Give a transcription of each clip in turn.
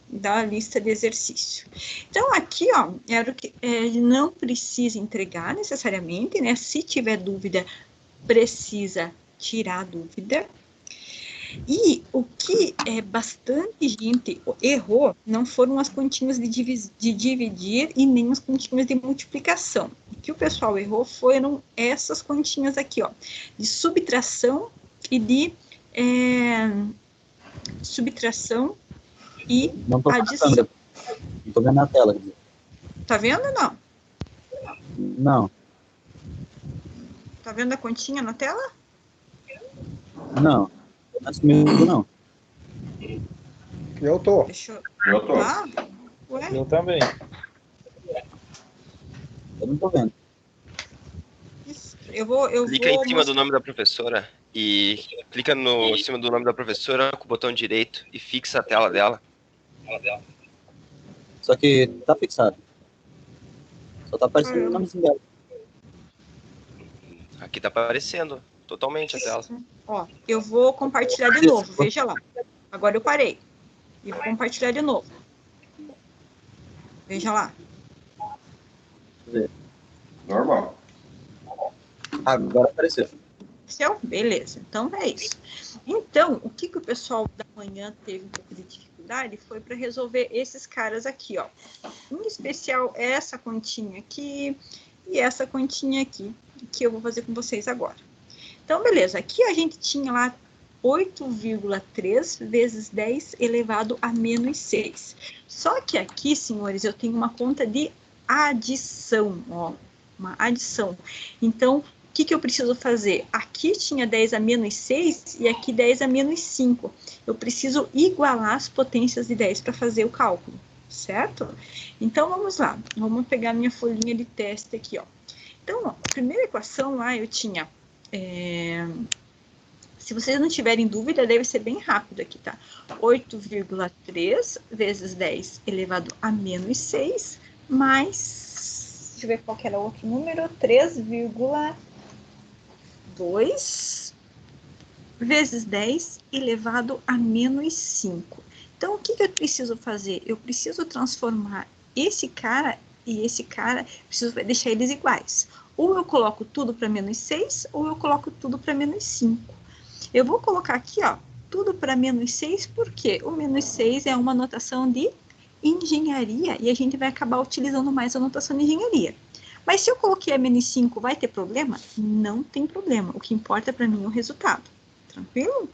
da lista de exercício. Então, aqui, ó, era o que não precisa entregar necessariamente, né? Se tiver dúvida, precisa tirar a dúvida. E o que bastante gente errou não foram as continhas de dividir e nem as continhas de multiplicação. O que o pessoal errou foram essas continhas aqui, ó, de subtração e de subtração e não tô adição. Não tô vendo na tela. Tá vendo ou não? Não. Tá vendo a continha na tela? Não. Não. Eu tô. Eu tô. Tá? Ué? Eu também. Eu não tô vendo. Eu vou Clica em cima do nome da professora e clica em cima do nome da professora com o botão direito e fixa a tela dela. Só que tá fixado. Só tá aparecendo o nomezinho dela. Aqui tá aparecendo totalmente a tela. Ó, eu vou compartilhar de novo, veja lá. Agora eu parei. E vou compartilhar de novo. Veja lá. Normal. Agora apareceu. Beleza, então é isso. Então, o que o pessoal da manhã teve um pouco de dificuldade foi para resolver esses caras aqui, ó. Em especial, essa continha aqui e essa continha aqui, que eu vou fazer com vocês agora. Então, beleza, aqui a gente tinha lá 8,3 vezes 10 elevado a menos 6. Só que aqui, senhores, eu tenho uma conta de adição, ó, uma adição. Então, o que eu preciso fazer? Aqui tinha 10 a menos 6 e aqui 10 a menos 5. Eu preciso igualar as potências de 10 para fazer o cálculo, certo? Então, vamos lá. Vamos pegar minha folhinha de teste aqui, ó. Então, ó, a primeira equação lá eu tinha... Se vocês não tiverem dúvida, deve ser bem rápido aqui, tá? 8,3 vezes 10 elevado a menos 6, mais... Deixa eu ver qual que era o outro número. 3,2 vezes 10 elevado a menos 5. Então, o que eu preciso fazer? Eu preciso transformar esse cara e esse cara, preciso deixar eles iguais. Ou eu coloco tudo para menos 6, ou eu coloco tudo para menos 5. Eu vou colocar aqui, ó, tudo para menos 6, porque o menos 6 é uma notação de engenharia, e a gente vai acabar utilizando mais a notação de engenharia. Mas se eu coloquei a menos 5, vai ter problema? Não tem problema. O que importa para mim é o resultado. Tranquilo?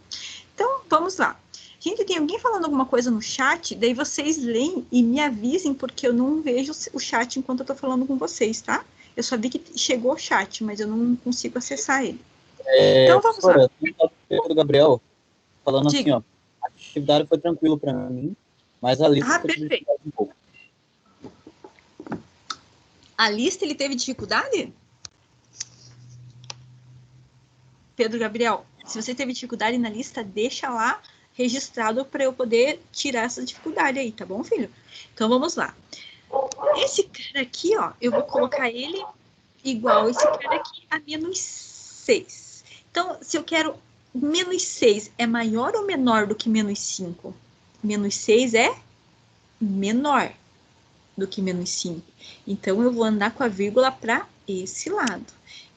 Então, vamos lá. Gente, tem alguém falando alguma coisa no chat? Daí vocês leem e me avisem, porque eu não vejo o chat enquanto eu estou falando com vocês, tá? Eu só vi que chegou o chat, mas eu não consigo acessar ele. Então, vamos lá. Pedro Gabriel falando Diga. assim, ó. A atividade foi tranquilo para mim, mas a lista foi perfeito. um pouco. A lista ele teve dificuldade? Pedro Gabriel, se você teve dificuldade na lista, deixa lá registrado para eu poder tirar essa dificuldade aí, tá bom, filho? Então, vamos lá. Esse cara aqui, ó, eu vou colocar ele igual esse cara aqui a menos 6. Então, se eu quero menos 6, é maior ou menor do que menos 5? Menos 6 é menor do que menos 5. Então, eu vou andar com a vírgula para esse lado.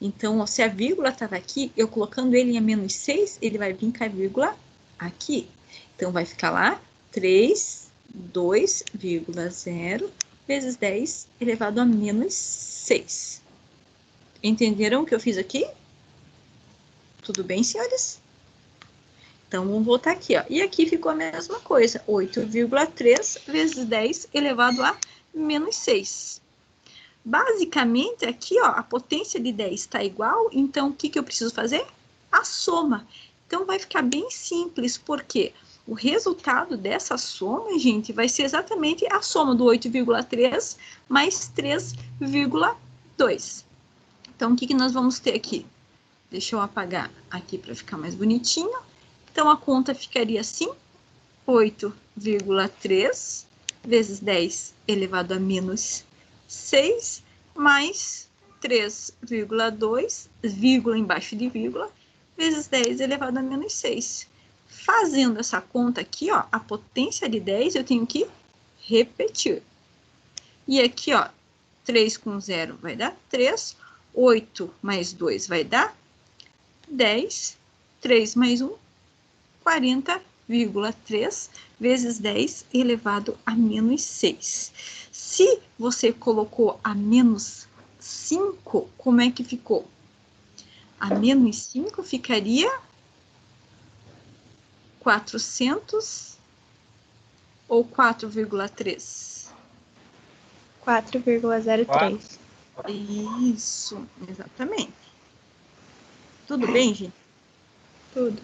Então, ó, se a vírgula estava aqui, eu colocando ele em a menos 6, ele vai vir com a vírgula aqui. Então, vai ficar lá 3, 2,0 vezes 10 elevado a menos 6. Entenderam o que eu fiz aqui? Tudo bem, senhores? Então, vamos voltar aqui, ó. E aqui ficou a mesma coisa, 8,3 vezes 10 elevado a menos 6. Basicamente, aqui, ó, a potência de 10 está igual, então, o que eu preciso fazer? A soma. Então, vai ficar bem simples, porque o resultado dessa soma, gente, vai ser exatamente a soma do 8,3 mais 3,2. Então, o que nós vamos ter aqui? Deixa eu apagar aqui para ficar mais bonitinho. Então, a conta ficaria assim, 8,3 vezes 10 elevado a menos 6, mais 3,2, vírgula embaixo de vírgula, vezes 10 elevado a menos 6. Fazendo essa conta aqui, ó, a potência de 10 eu tenho que repetir. E aqui, ó, 3 com 0 vai dar 3, 8 mais 2 vai dar 10, 3 mais 1, 40,3 vezes 10 elevado a menos 6. Se você colocou a menos 5, como é que ficou? A menos 5 ficaria 400 ou 4,3? 4,03. Isso, exatamente. Tudo bem, gente? Tudo.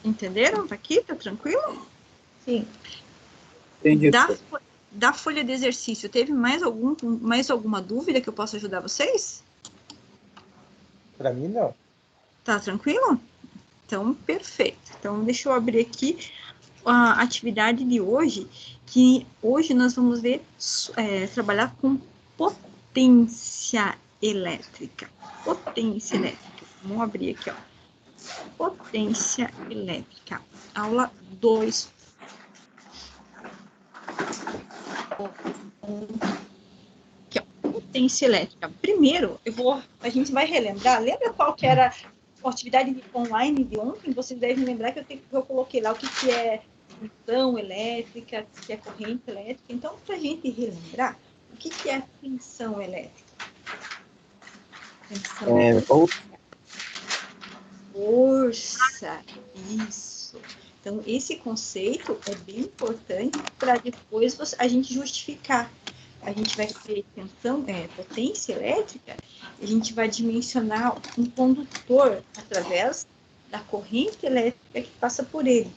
Entenderam? Tá aqui? Tá tranquilo? Sim. Entendi. Da folha de exercício, teve mais alguma dúvida que eu possa ajudar vocês? Para mim, não. Tá tranquilo? Então, perfeito. Então, deixa eu abrir aqui a atividade de hoje, que hoje nós vamos ver, trabalhar com potência elétrica. Potência elétrica. Vamos abrir aqui, ó. Potência elétrica. Aula 2. Aqui, ó. Potência elétrica. Primeiro, a gente vai relembrar. Lembra qual que era a atividade online de ontem? Vocês devem lembrar que eu coloquei lá o que é tensão elétrica, o que é corrente elétrica. Então, para a gente relembrar, o que é tensão elétrica? Tensão elétrica. Força, isso. Então, esse conceito é bem importante para depois a gente justificar. A gente vai ter potência elétrica, a gente vai dimensionar um condutor através da corrente elétrica que passa por ele.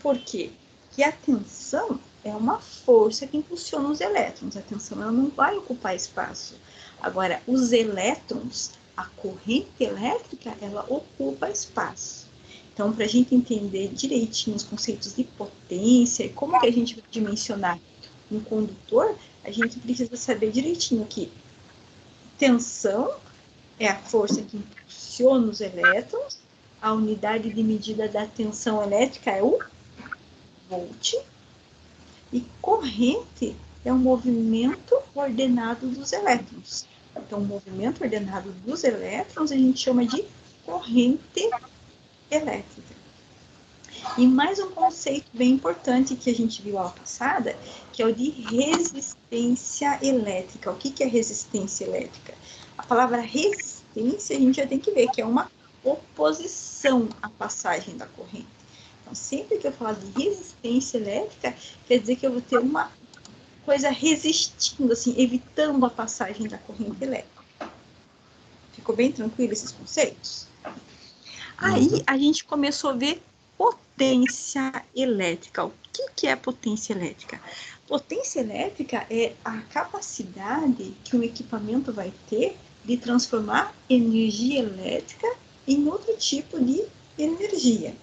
Por quê? Porque a tensão é uma força que impulsiona os elétrons. A tensão ela não vai ocupar espaço. Agora, os elétrons, a corrente elétrica, ela ocupa espaço. Então, para a gente entender direitinho os conceitos de potência e como que a gente vai dimensionar um condutor, a gente precisa saber direitinho que tensão é a força que impulsiona os elétrons, a unidade de medida da tensão elétrica é o volt, e corrente é o movimento ordenado dos elétrons. Então, o movimento ordenado dos elétrons a gente chama de corrente elétrica. E mais um conceito bem importante que a gente viu aula passada, que é o de resistência elétrica. O que é resistência elétrica? A palavra resistência a gente já tem que ver que é uma oposição à passagem da corrente. Então, sempre que eu falar de resistência elétrica, quer dizer que eu vou ter uma coisa resistindo, assim, evitando a passagem da corrente elétrica. Ficou bem tranquilo esses conceitos? Aí, a gente começou a ver potência elétrica. O que é potência elétrica? Potência elétrica é a capacidade que um equipamento vai ter de transformar energia elétrica em outro tipo de energia.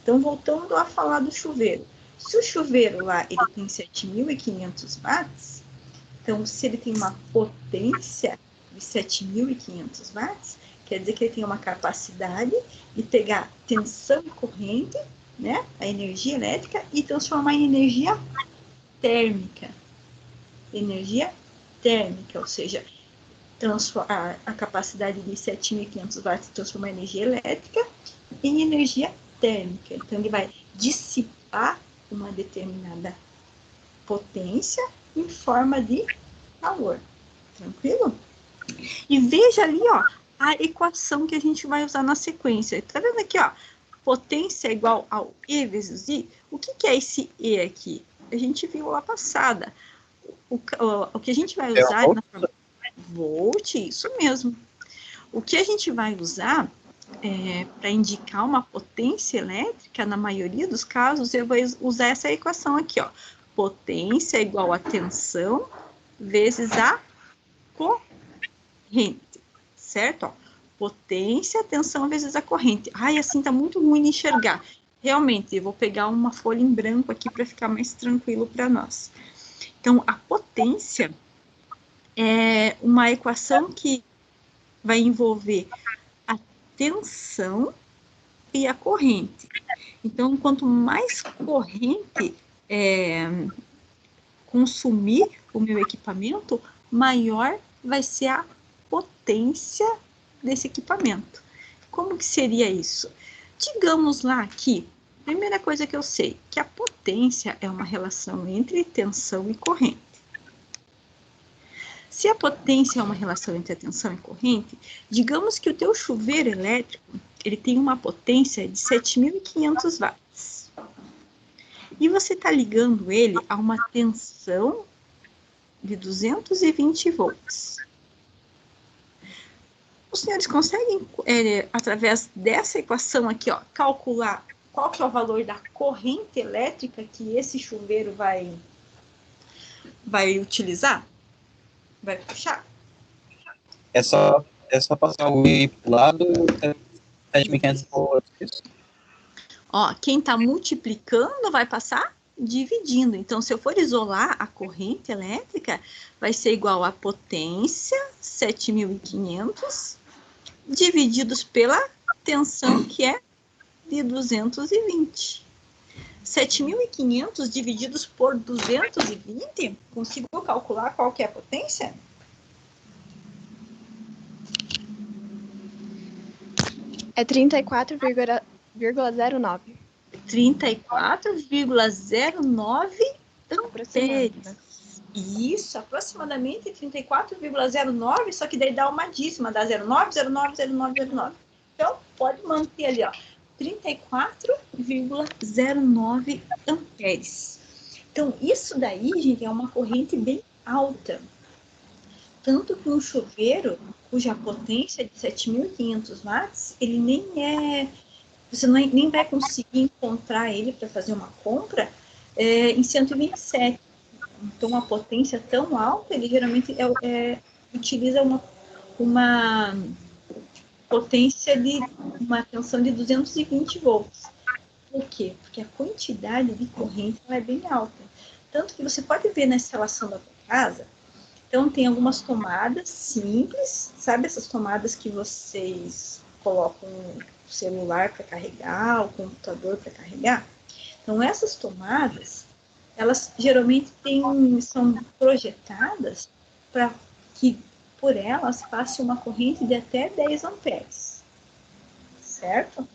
Então, voltando a falar do chuveiro. Se o chuveiro lá ele tem 7.500 watts, então, se ele tem uma potência de 7.500 watts, quer dizer que ele tem uma capacidade de pegar tensão e corrente, né, a energia elétrica, e transformar em energia térmica. Energia térmica, ou seja, a capacidade de 7.500 watts transformar energia elétrica em energia térmica. Então, ele vai dissipar uma determinada potência em forma de calor. Tranquilo? E veja ali, ó, a equação que a gente vai usar na sequência. Tá vendo aqui, ó? Potência é igual ao E vezes I. O que é esse E aqui? A gente viu lá passada. O que a gente vai usar na forma volt, isso mesmo. O que a gente vai usar para indicar uma potência elétrica, na maioria dos casos, eu vou usar essa equação aqui, ó. Potência é igual a tensão vezes a corrente, certo? Ó, potência, tensão vezes a corrente. Ai, assim tá muito ruim de enxergar. Realmente, eu vou pegar uma folha em branco aqui para ficar mais tranquilo para nós. Então, a potência é uma equação que vai envolver a tensão e a corrente. Então, quanto mais corrente consumir o meu equipamento, maior vai ser a potência desse equipamento. Como que seria isso? Digamos lá que, primeira coisa que eu sei, que a potência é uma relação entre tensão e corrente. Se a potência é uma relação entre a tensão e corrente, digamos que o teu chuveiro elétrico, ele tem uma potência de 7.500 watts. E você está ligando ele a uma tensão de 220 volts. Os senhores conseguem, através dessa equação aqui, ó, calcular qual que é o valor da corrente elétrica que esse chuveiro vai utilizar? Vai puxar? É só passar o I pro lado, 7.500 volts, isso? Ó, quem está multiplicando vai passar dividindo. Então, se eu for isolar a corrente elétrica, vai ser igual a potência, 7.500, divididos pela tensão, que é de 220. 7.500 divididos por 220, consigo calcular qual que é a potência? É 34,09. 34,09 amperes. Isso, aproximadamente 34,09, só que daí dá uma dízima, dá 0,9, 0,9, 0,9, 0,9. Então, pode manter ali, ó, 34,09 amperes. Então, isso daí, gente, é uma corrente bem alta. Tanto que um chuveiro, cuja potência é de 7.500 watts, ele nem é... Você nem vai conseguir encontrar ele para fazer uma compra em 127. Então, uma potência tão alta, ele geralmente utiliza uma potência de uma tensão de 220 volts. Por quê? Porque a quantidade de corrente é bem alta. Tanto que você pode ver na instalação da tua casa, então tem algumas tomadas simples, sabe essas tomadas que vocês colocam o celular para carregar, o computador para carregar? Então essas tomadas, elas geralmente são projetadas para que por elas passe uma corrente de até 10 amperes, certo?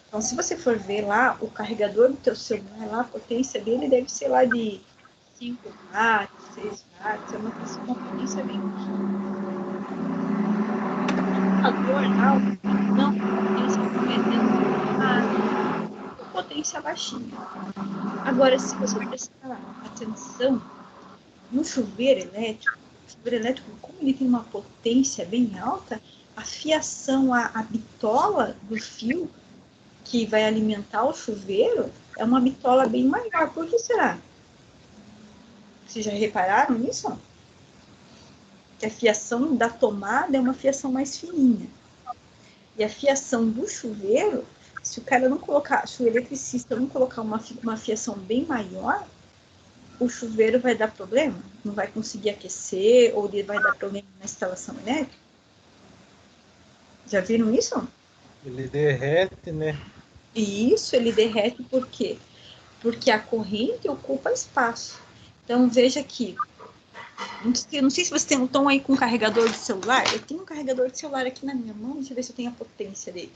Então, se você for ver lá, o carregador do teu celular, lá, a potência dele deve ser lá de 5 watts, 6 watts, é uma potência bem baixa. O computador, não, potência baixinha. Agora, se você prestar atenção no chuveiro elétrico, como ele tem uma potência bem alta, a fiação, a bitola do fio que vai alimentar o chuveiro é uma bitola bem maior. Por que será? Vocês já repararam nisso? Que a fiação da tomada é uma fiação mais fininha. E a fiação do chuveiro, se o eletricista não colocar uma fiação bem maior, o chuveiro vai dar problema, não vai conseguir aquecer, ou ele vai dar problema na instalação elétrica. Já viram isso? Ele derrete, né? E isso, ele derrete por quê? Porque a corrente ocupa espaço. Então, veja aqui. Não sei se você tem um tom aí com um carregador de celular. Eu tenho um carregador de celular aqui na minha mão. Deixa eu ver se eu tenho a potência dele.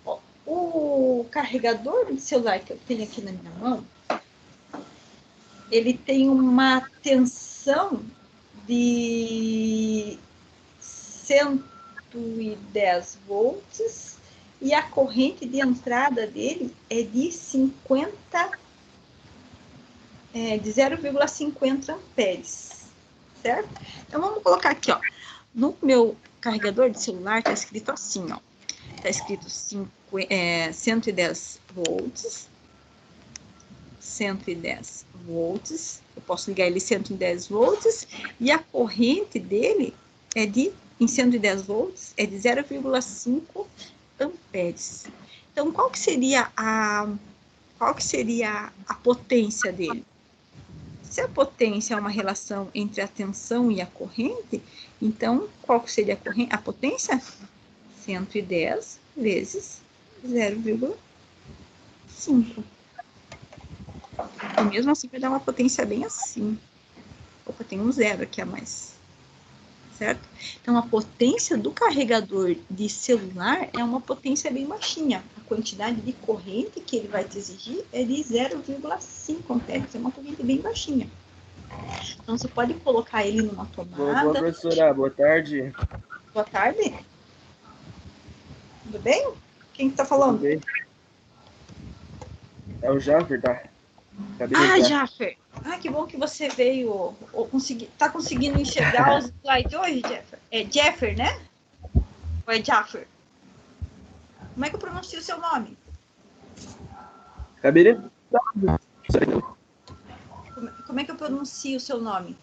Ó, o carregador de celular que eu tenho aqui na minha mão, ele tem uma tensão de 110 volts e a corrente de entrada dele é de 0,50 amperes, certo? Então, vamos colocar aqui, ó. No meu carregador de celular está escrito assim, ó. Está escrito 110 volts. 110 volts. Eu posso ligar ele 110 volts. E a corrente dele em 110 volts é de 0,5 amperes. Então, qual que seria a potência dele? Se a potência é uma relação entre a tensão e a corrente, então, qual que seria a potência? 110 vezes 0,5. E mesmo assim vai dar uma potência bem assim. Opa, tem um zero aqui a mais. Certo? Então, a potência do carregador de celular é uma potência bem baixinha. A quantidade de corrente que ele vai te exigir é de 0,5 amperes. É uma corrente bem baixinha. Então, você pode colocar ele numa tomada. Boa, professora. Boa tarde. Boa tarde. Tudo bem? Quem que tá falando? Tudo bem? É o Jaffer, tá? Acabei de Ah, entrar. Jaffer. Ah, que bom que você veio. Tá conseguindo enxergar os slides hoje, Jaffer? É Jaffer, né? Ou é Jaffer? Como é que eu pronuncio o seu nome? Acabei de... Como é que eu pronuncio o seu nome?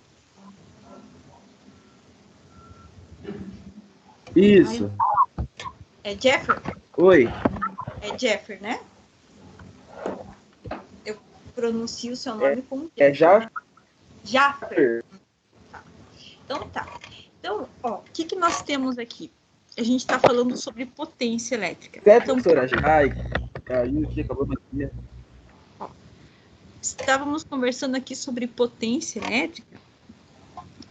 Isso. É Jaffer? Oi. É Jaffer, né? Eu pronuncio o seu nome como Jaffer. É Jaffer? Né? Jaffer. Então tá. Então, ó, o que nós temos aqui? A gente está falando sobre potência elétrica. Certo, Então, professora? Ai, caiu aqui, acabou a bateria. estávamos conversando aqui sobre potência elétrica.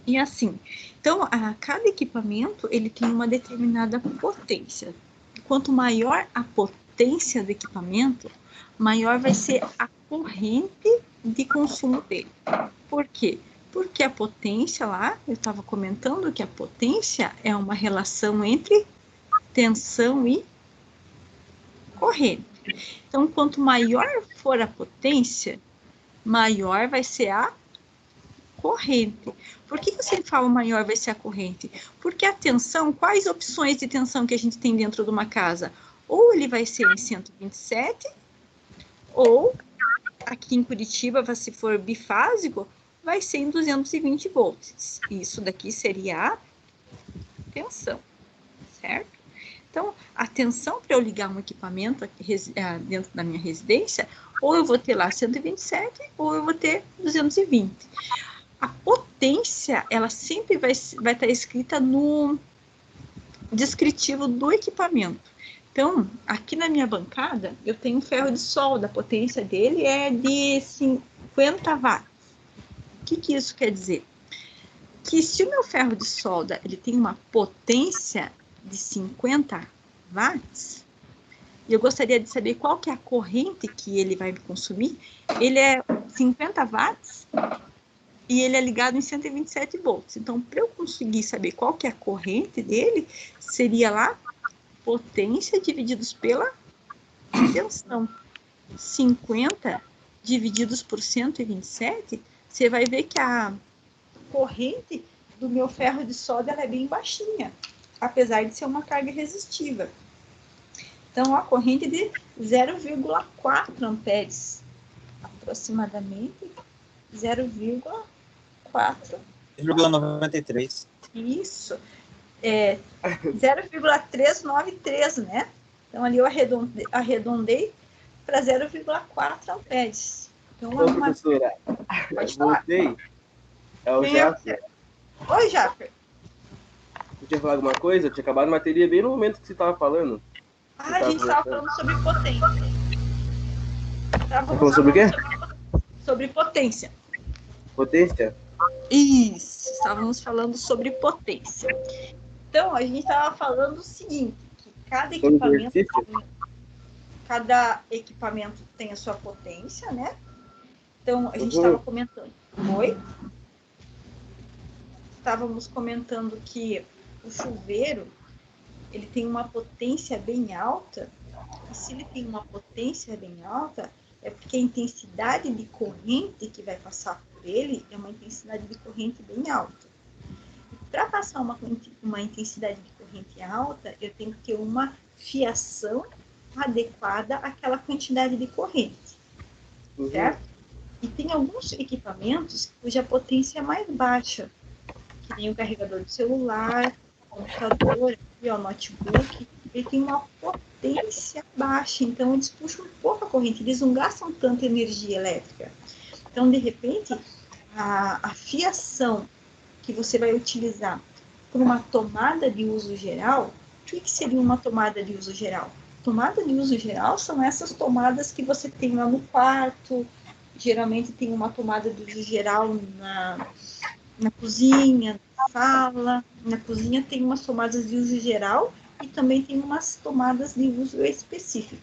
E assim, então, cada equipamento, ele tem uma determinada potência. Quanto maior a potência do equipamento, maior vai ser a corrente de consumo dele. Por quê? Porque a potência lá, eu estava comentando que a potência é uma relação entre tensão e corrente. Então, quanto maior for a potência, maior vai ser a corrente. Por que eu sempre falo maior vai ser a corrente? Porque a tensão, quais opções de tensão que a gente tem dentro de uma casa? Ou ele vai ser em 127, ou aqui em Curitiba, se for bifásico, vai ser em 220 volts. Isso daqui seria a tensão, certo? Então, a tensão para eu ligar um equipamento dentro da minha residência, ou eu vou ter lá 127, ou eu vou ter 220. A potência, ela sempre vai estar escrita no descritivo do equipamento. Então, aqui na minha bancada, eu tenho um ferro de solda, a potência dele é de 50 watts. O que isso quer dizer? Que se o meu ferro de solda ele tem uma potência de 50 watts, e eu gostaria de saber qual que é a corrente que ele vai me consumir, ele é 50 watts e ele é ligado em 127 volts. Então, para eu conseguir saber qual que é a corrente dele, seria lá potência divididos pela tensão. 50 divididos por 127, você vai ver que a corrente do meu ferro de solda ela é bem baixinha, apesar de ser uma carga resistiva. Então, a corrente de 0,4 amperes, aproximadamente 0,4. 0,93. Isso. 0,393, né? Então, ali eu arredondei para 0,4 amperes. Então, Ô, professora, Pode falar. voltei. É o Quem é Jaffer. Oi, Jaffer. Você tinha falado alguma coisa? Eu tinha acabado a bateria bem no momento que você estava falando. A gente estava falando sobre potência. Você falou sobre o quê? Sobre potência. Potência? Isso, estávamos falando sobre potência. Então, a gente estava falando o seguinte, que cada equipamento tem a sua potência, né? Então, a gente estava comentando. Oi? Estávamos comentando que o chuveiro, ele tem uma potência bem alta, e se ele tem uma potência bem alta, é porque a intensidade de corrente que vai passar por ele é uma intensidade de corrente bem alta. Para passar uma intensidade de corrente alta, eu tenho que ter uma fiação adequada àquela quantidade de corrente, certo? E tem alguns equipamentos cuja potência é mais baixa, que nem o carregador do celular, o computador, o notebook, ele tem uma potência baixa, então eles puxam pouca corrente, eles não gastam tanta energia elétrica. Então, de repente, a fiação que você vai utilizar para uma tomada de uso geral, o que seria uma tomada de uso geral? tomada de uso geral são essas tomadas que você tem lá no quarto. Geralmente tem uma tomada de uso geral na cozinha, na sala. Na cozinha tem umas tomadas de uso geral e também tem umas tomadas de uso específico.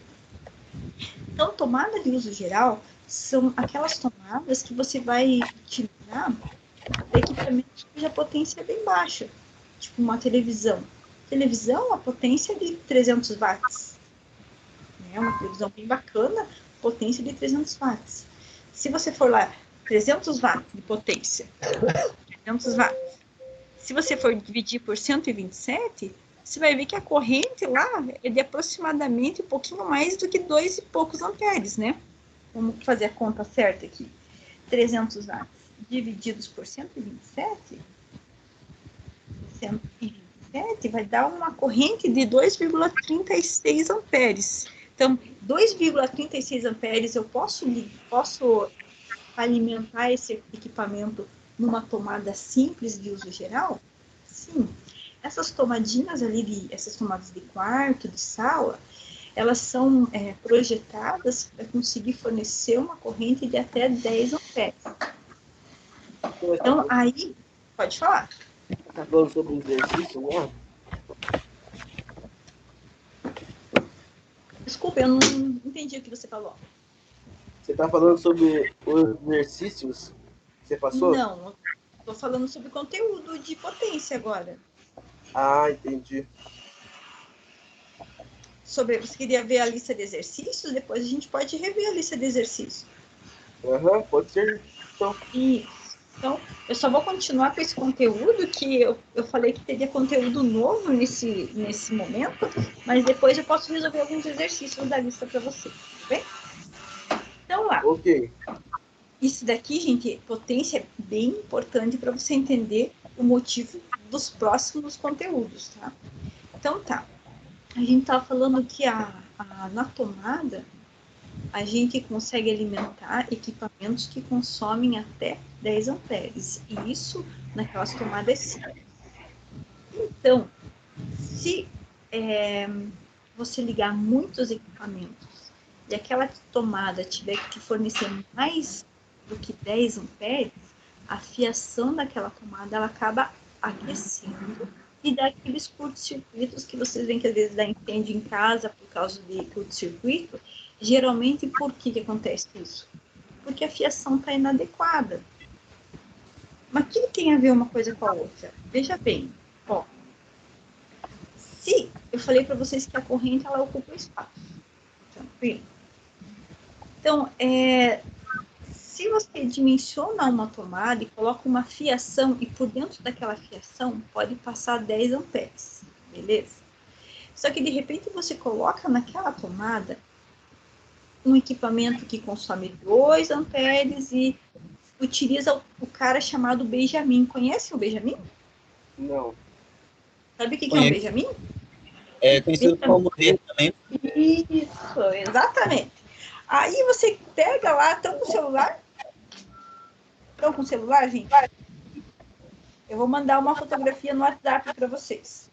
Então, tomada de uso geral são aquelas tomadas que você vai utilizar para equipamentos cuja potência é bem baixa, tipo uma televisão. Televisão, a potência é de 300 watts. É uma televisão bem bacana, potência de 300 watts. Se você for lá, 300 watts de potência, 300 watts. Se você for dividir por 127, você vai ver que a corrente lá é de aproximadamente um pouquinho mais do que 2 e poucos amperes, né? Vamos fazer a conta certa aqui. 300 watts divididos por 127, 127 vai dar uma corrente de 2,36 amperes. Então, 2,36 amperes eu posso alimentar esse equipamento numa tomada simples de uso geral? Sim. Essas tomadinhas ali, essas tomadas de quarto, de sala, elas são projetadas para conseguir fornecer uma corrente de até 10 amperes. Então, aí, pode falar. Tá falando sobre exercício, né? Desculpa, eu não entendi o que você falou. Você tá falando sobre os exercícios que você passou? Não, estou falando sobre conteúdo de potência agora. Ah, entendi. Você queria ver a lista de exercícios? Depois a gente pode rever a lista de exercícios. Aham, pode ser. Então, Isso. Então, eu só vou continuar com esse conteúdo, que eu falei que teria conteúdo novo nesse momento, mas depois eu posso resolver alguns exercícios da lista para você, tá bem? Então, lá. ok. Isso daqui, gente, potência é bem importante para você entender o motivo dos próximos conteúdos, tá? Então, tá. A gente estava falando que na tomada, a gente consegue alimentar equipamentos que consomem até 10 amperes. E isso naquelas tomadas simples. Então, se você ligar muitos equipamentos e aquela tomada tiver que fornecer mais do que 10 amperes, a fiação daquela tomada ela acaba aquecendo e dá aqueles curtos-circuitos que vocês veem que às vezes dá incêndio em casa por causa de curto-circuito. Geralmente, por que acontece isso? Porque a fiação está inadequada. Mas o que tem a ver uma coisa com a outra? Veja bem, ó. Se eu falei para vocês que a corrente ela ocupa o espaço, tranquilo? Então, se você dimensiona uma tomada e coloca uma fiação e por dentro daquela fiação pode passar 10 amperes, beleza? Só que de repente você coloca naquela tomada um equipamento que consome 2 amperes e utiliza o cara chamado Benjamin. Conhece o Benjamin? Não. Sabe o que é um Benjamin? É conhecido como D também. Isso, exatamente. Aí você pega lá, estão com o celular? Estão com o celular, gente? Eu vou mandar uma fotografia no WhatsApp para vocês.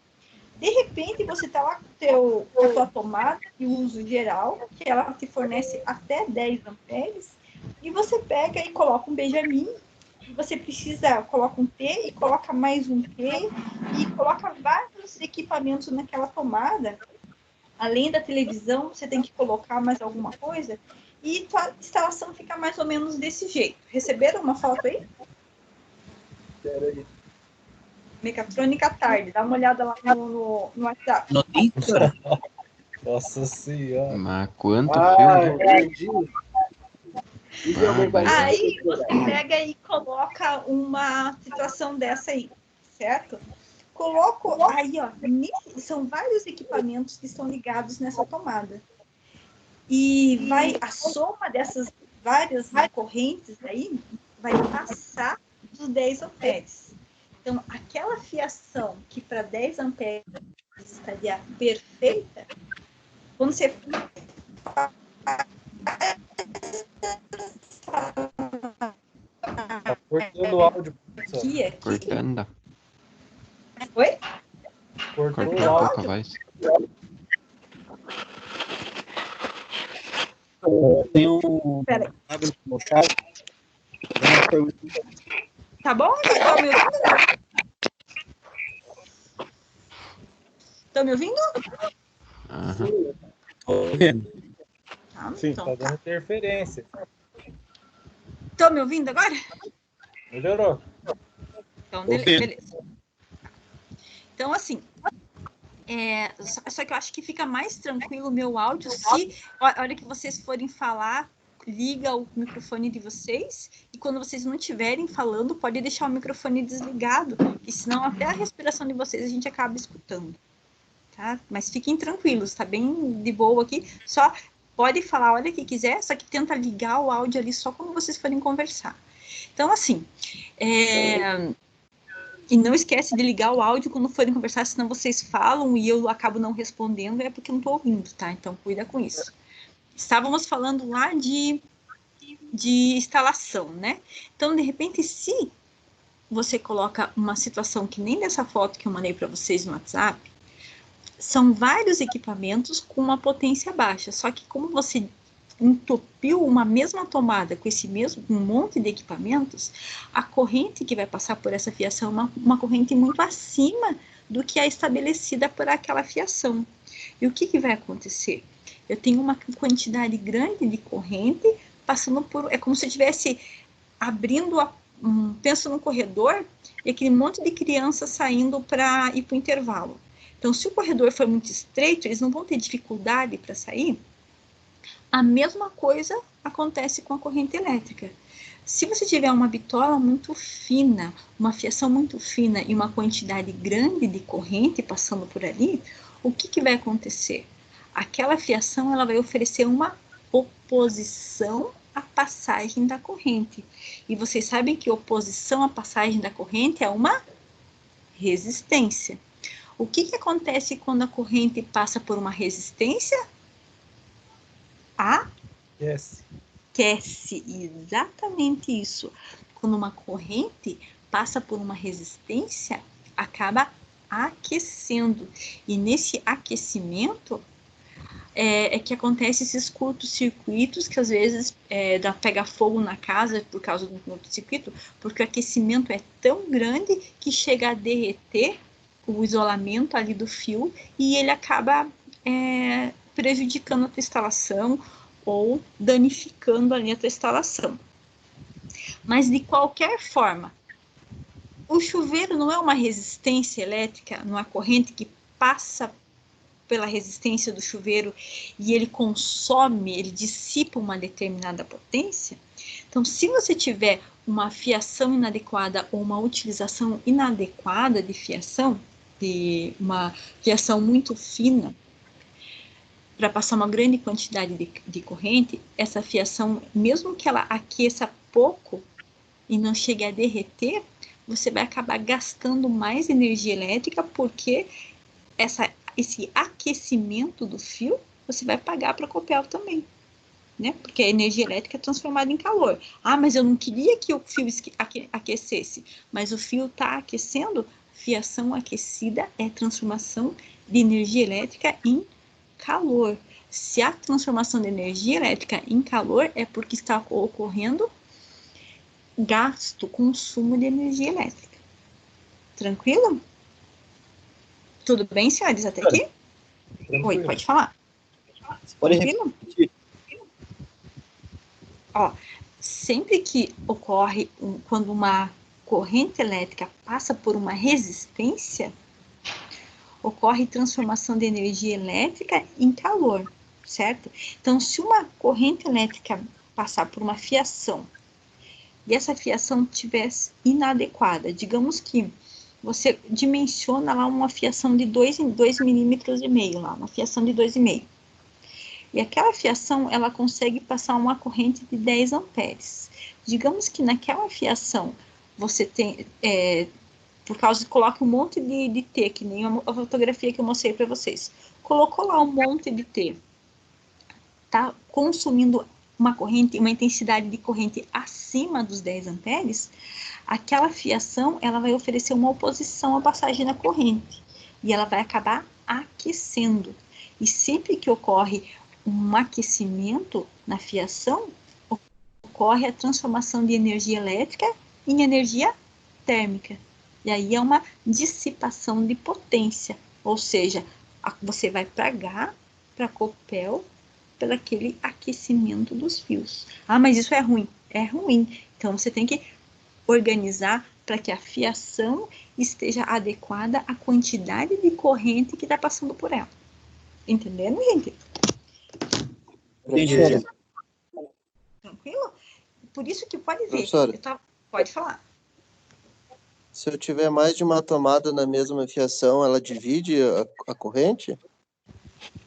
De repente, você está lá com a tua tomada de uso geral, que ela te fornece até 10 amperes, e você pega e coloca um Benjamin, e você coloca um T, e coloca mais um T, e coloca vários equipamentos naquela tomada. Além da televisão, você tem que colocar mais alguma coisa, e a instalação fica mais ou menos desse jeito. Receberam uma foto aí? Espera aí. Mecatrônica Tarde, dá uma olhada lá no WhatsApp. Notícia? Nossa senhora. Mas quanto Ah, filme? entendi. Aí você pega e coloca uma situação dessa aí, certo? Coloco aí, ó, são vários equipamentos que estão ligados nessa tomada. E a soma dessas várias correntes aí vai passar dos 10 amperes. Então, aquela fiação que para 10 amperes estaria perfeita, quando você Tá cortando o áudio, professor. aqui, Cortando. Oi? Cortou Cortando o um áudio. pouco a voz. Tem um Peraí. água no chat. Tem uma pergunta. Tá bom? Estão me ouvindo? Estão me ouvindo? Tô vendo. Tá, Sim, então tá dando interferência. Estão me ouvindo agora? Melhorou. Então, Ouvindo. beleza. Então, assim, só que eu acho que fica mais tranquilo o meu áudio se, a hora que vocês forem falar, liga o microfone de vocês, e quando vocês não estiverem falando, pode deixar o microfone desligado, que senão até a respiração de vocês a gente acaba escutando, tá? Mas fiquem tranquilos, tá bem de boa aqui, só pode falar a hora que quiser, só que tenta ligar o áudio ali só quando vocês forem conversar. Então, assim, e não esquece de ligar o áudio quando forem conversar, senão vocês falam e eu acabo não respondendo, é porque eu não estou ouvindo, tá? Então, cuida com isso. Estávamos falando lá de instalação, né? Então, de repente, se você coloca uma situação que nem dessa foto que eu mandei para vocês no WhatsApp, são vários equipamentos com uma potência baixa, só que como você entupiu uma mesma tomada com esse mesmo um monte de equipamentos, a corrente que vai passar por essa fiação é uma corrente muito acima do que é estabelecida por aquela fiação. E o que vai acontecer? Eu tenho uma quantidade grande de corrente passando por... É como se eu estivesse abrindo... penso num corredor e aquele monte de crianças saindo para ir para o intervalo. Então, se o corredor for muito estreito, eles não vão ter dificuldade para sair. A mesma coisa acontece com a corrente elétrica. Se você tiver uma bitola muito fina, uma fiação muito fina e uma quantidade grande de corrente passando por ali, o que vai acontecer? Aquela fiação ela vai oferecer uma oposição à passagem da corrente. E vocês sabem que oposição à passagem da corrente é uma resistência. O que acontece quando a corrente passa por uma resistência? Aquece, exatamente isso. Quando uma corrente passa por uma resistência, acaba aquecendo. E nesse aquecimento é que acontece esses curtos-circuitos que às vezes pega fogo na casa por causa do curto-circuito, porque o aquecimento é tão grande que chega a derreter o isolamento ali do fio e ele acaba prejudicando a tua instalação ou danificando ali a tua instalação. Mas de qualquer forma, o chuveiro não é uma resistência elétrica, não é corrente que passa pela resistência do chuveiro e ele consome, ele dissipa uma determinada potência. Então, se você tiver uma fiação inadequada ou uma utilização inadequada de fiação, de uma fiação muito fina, para passar uma grande quantidade de corrente, essa fiação, mesmo que ela aqueça pouco e não chegue a derreter, você vai acabar gastando mais energia elétrica, porque esse aquecimento do fio, você vai pagar para a Copel também, né? Porque a energia elétrica é transformada em calor. Ah, mas eu não queria que o fio aquecesse, mas o fio está aquecendo. Fiação aquecida é transformação de energia elétrica em calor. Se a transformação de energia elétrica em calor é porque está ocorrendo consumo de energia elétrica. Tranquilo? Tudo bem, senhores, até aqui? Tranquilo. Oi, pode falar. Pode Tranquilo? repetir. Ó, sempre que ocorre quando uma corrente elétrica passa por uma resistência, ocorre transformação de energia elétrica em calor, certo? Então, se uma corrente elétrica passar por uma fiação e essa fiação tivesse inadequada, digamos que você dimensiona lá uma fiação de 2,5 milímetros, lá, uma fiação de 2,5. E aquela fiação, ela consegue passar uma corrente de 10 amperes. Digamos que naquela fiação, você tem, por causa, coloca um monte de T, que nem a fotografia que eu mostrei para vocês. Colocou lá um monte de T. Tá consumindo uma corrente, uma intensidade de corrente acima dos 10 amperes, aquela fiação, ela vai oferecer uma oposição à passagem da corrente. E ela vai acabar aquecendo. E sempre que ocorre um aquecimento na fiação, ocorre a transformação de energia elétrica em energia térmica. E aí é uma dissipação de potência, ou seja, você vai pagar para a Copel pelo aquele aquecimento dos fios. Ah, mas isso é ruim. É ruim. Então, você tem que organizar para que a fiação esteja adequada à quantidade de corrente que está passando por ela. Entendendo, gente? Entendi. Tranquilo? Por isso que pode ver. Professora. Pode falar. Se eu tiver mais de uma tomada na mesma fiação, ela divide a corrente?